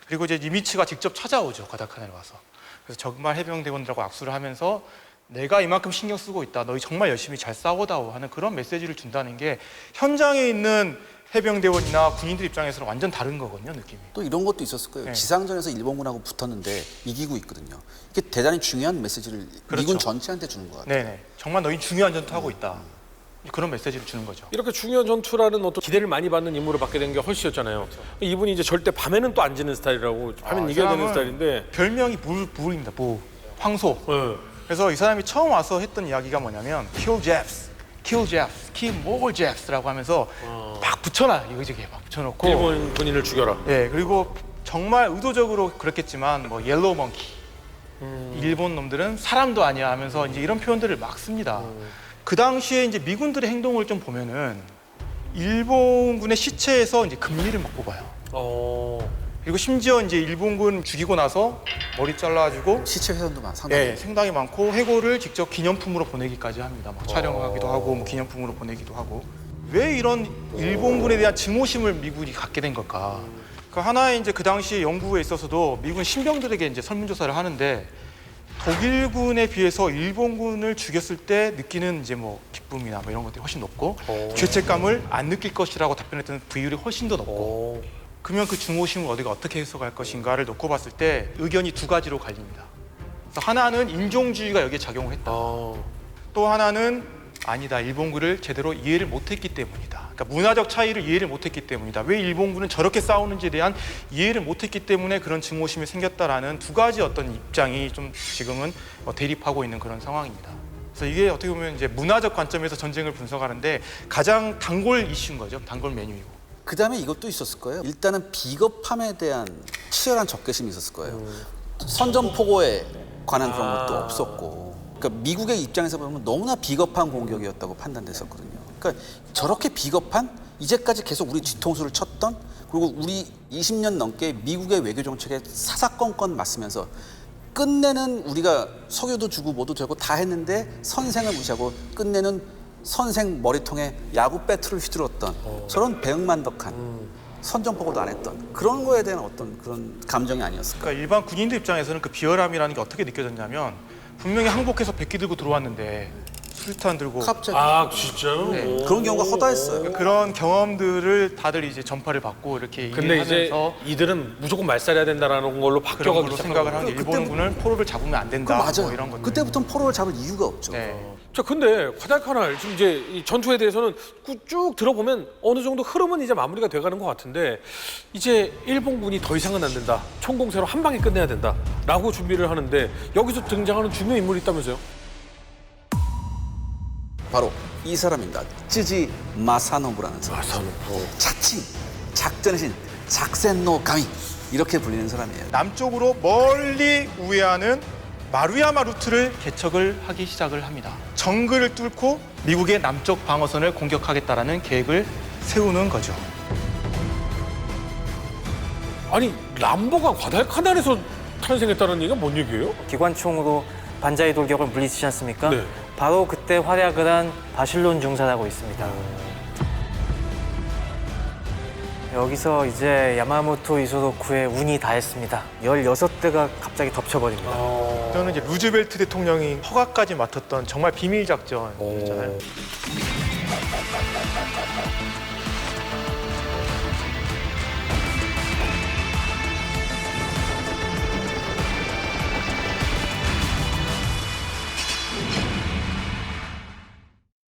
그리고 이제 니미츠가 직접 찾아오죠. 과달카나에 와서. 그래서 정말 해병대원들하고 악수를 하면서 내가 이만큼 신경 쓰고 있다. 너희 정말 열심히 잘 싸워다오 하는 그런 메시지를 준다는 게 현장에 있는 해병대원이나 군인들 입장에서는 완전 다른 거거든요, 느낌이. 또 이런 것도 있었을 거예요. 네. 지상전에서 일본군하고 붙었는데 이기고 있거든요. 이게 대단히 중요한 메시지를 그렇죠. 미군 전체한테 주는 것 같아요. 네네. 정말 너희 중요한 전투하고 있다. 그런 메시지를 주는 거죠. 이렇게 중요한 전투라는 어떤 기대를 많이 받는 임무를 받게 된 게 헐시였잖아요. 이분이 이제 절대 밤에는 또 안 지는 스타일이라고 밤엔 이겨야 되는 스타일인데. 별명이 불입니다. 황소. 네. 그래서 이 사람이 처음 와서 했던 이야기가 뭐냐면 kill Japs, kill Japs, kill more Japs라고 하면서 막 붙여놔 이거저기 막 붙여놓고 일본 군인을 죽여라. 예 그리고 정말 의도적으로 그랬겠지만 뭐 옐로우 먼키 일본 놈들은 사람도 아니야 하면서 이제 이런 표현들을 막 씁니다. 그 당시에 이제 미군들의 행동을 좀 보면은 일본군의 시체에서 이제 금리를 막 뽑아요. 그리고 심지어 이제 일본군 죽이고 나서 머리 잘라가지고 시체 훼손도 상당히 네, 상당히 많고 해고를 직접 기념품으로 보내기까지 합니다. 막 촬영하기도 하고 뭐 기념품으로 보내기도 하고. 왜 이런 일본군에 대한 증오심을 미군이 갖게 된 걸까? 그 하나의 이제 그 당시 연구에 있어서도 미군 신병들에게 이제 설문조사를 하는데 독일군에 비해서 일본군을 죽였을 때 느끼는 이제 뭐 기쁨이나 뭐 이런 것들이 훨씬 높고 죄책감을 안 느낄 것이라고 답변했던 비율이 훨씬 더 높고. 그러면 그 증오심을 우리가 어떻게 해석할 것인가를 놓고 봤을 때 의견이 두 가지로 갈립니다. 그래서 하나는 인종주의가 여기에 작용을 했다. 또 하나는 아니다. 일본군을 제대로 이해를 못했기 때문이다. 그러니까 문화적 차이를 이해를 못했기 때문이다. 왜 일본군은 저렇게 싸우는지에 대한 이해를 못했기 때문에 그런 증오심이 생겼다라는 두 가지 어떤 입장이 좀 지금은 대립하고 있는 그런 상황입니다. 그래서 이게 어떻게 보면 이제 문화적 관점에서 전쟁을 분석하는데 가장 단골 이슈인 거죠. 단골 메뉴이고. 그 다음에 이것도 있었을 거예요. 일단은 비겁함에 대한 치열한 적개심이 있었을 거예요. 선전포고에 관한 그런 것도 없었고. 그러니까 미국의 입장에서 보면 너무나 비겁한 공격이었다고 판단됐었거든요. 그러니까 저렇게 비겁한 이제까지 계속 우리 뒤통수를 쳤던 그리고 우리 20년 넘게 미국의 외교 정책에 사사건건 맞으면서 끝내는 우리가 석유도 주고 뭐도 되고 다 했는데 선생을 무시하고 끝내는 선생 머리통에 야구 배트를 휘둘렀던 저런 배응만덕한 선전포고도 안 했던 그런 거에 대한 어떤 그런 감정이 아니었을까. 그러니까 일반 군인들 입장에서는 그 비열함이라는 게 어떻게 느껴졌냐면 분명히 항복해서 백기 들고 들어왔는데 수류탄 들고 갑자기 아 진짜요? 네. 그런 경우가 허다했어요. 그런 경험들을 다들 이제 전파를 받고 이렇게 근데 이제 얘기하면서 이들은 무조건 말살해야 된다라는 걸로 그런 바뀌어가고 걸로 생각을 하는 게 일본군은 포로를 잡으면 안 그 된다. 맞아요. 뭐 이런 것들. 그때부터는 포로를 잡을 이유가 없죠. 네. 자, 근데 과달카날 지금 이제 이 전투에 대해서는 쭉 들어보면 어느 정도 흐름은 이제 마무리가 돼가는 것 같은데 이제 일본군이 더 이상은 안 된다. 총공세로 한 방에 끝내야 된다라고 준비를 하는데 여기서 등장하는 중요 인물이 있다면서요? 바로 이 사람입니다. 쯔지 마사노부라는 사람. 자칭 작전의 신 작센노 가미 이렇게 불리는 사람이에요. 남쪽으로 멀리 우회하는 마루야마 루트를 개척을 하기 시작을 합니다. 정글을 뚫고 미국의 남쪽 방어선을 공격하겠다라는 계획을 세우는 거죠. 아니 람보가 과달카날에서 탄생했다는 얘기가 뭔 얘기예요? 기관총으로 반자이 돌격을 물리치지 않습니까? 네. 바로 그때 활약을 한 바실론 중사라고 있습니다. 여기서 이제 야마모토 이소로쿠의 운이 다했습니다. 16대가 갑자기 덮쳐버립니다. 저는 이제 루즈벨트 대통령이 허가까지 맡았던 정말 비밀 작전이잖아요.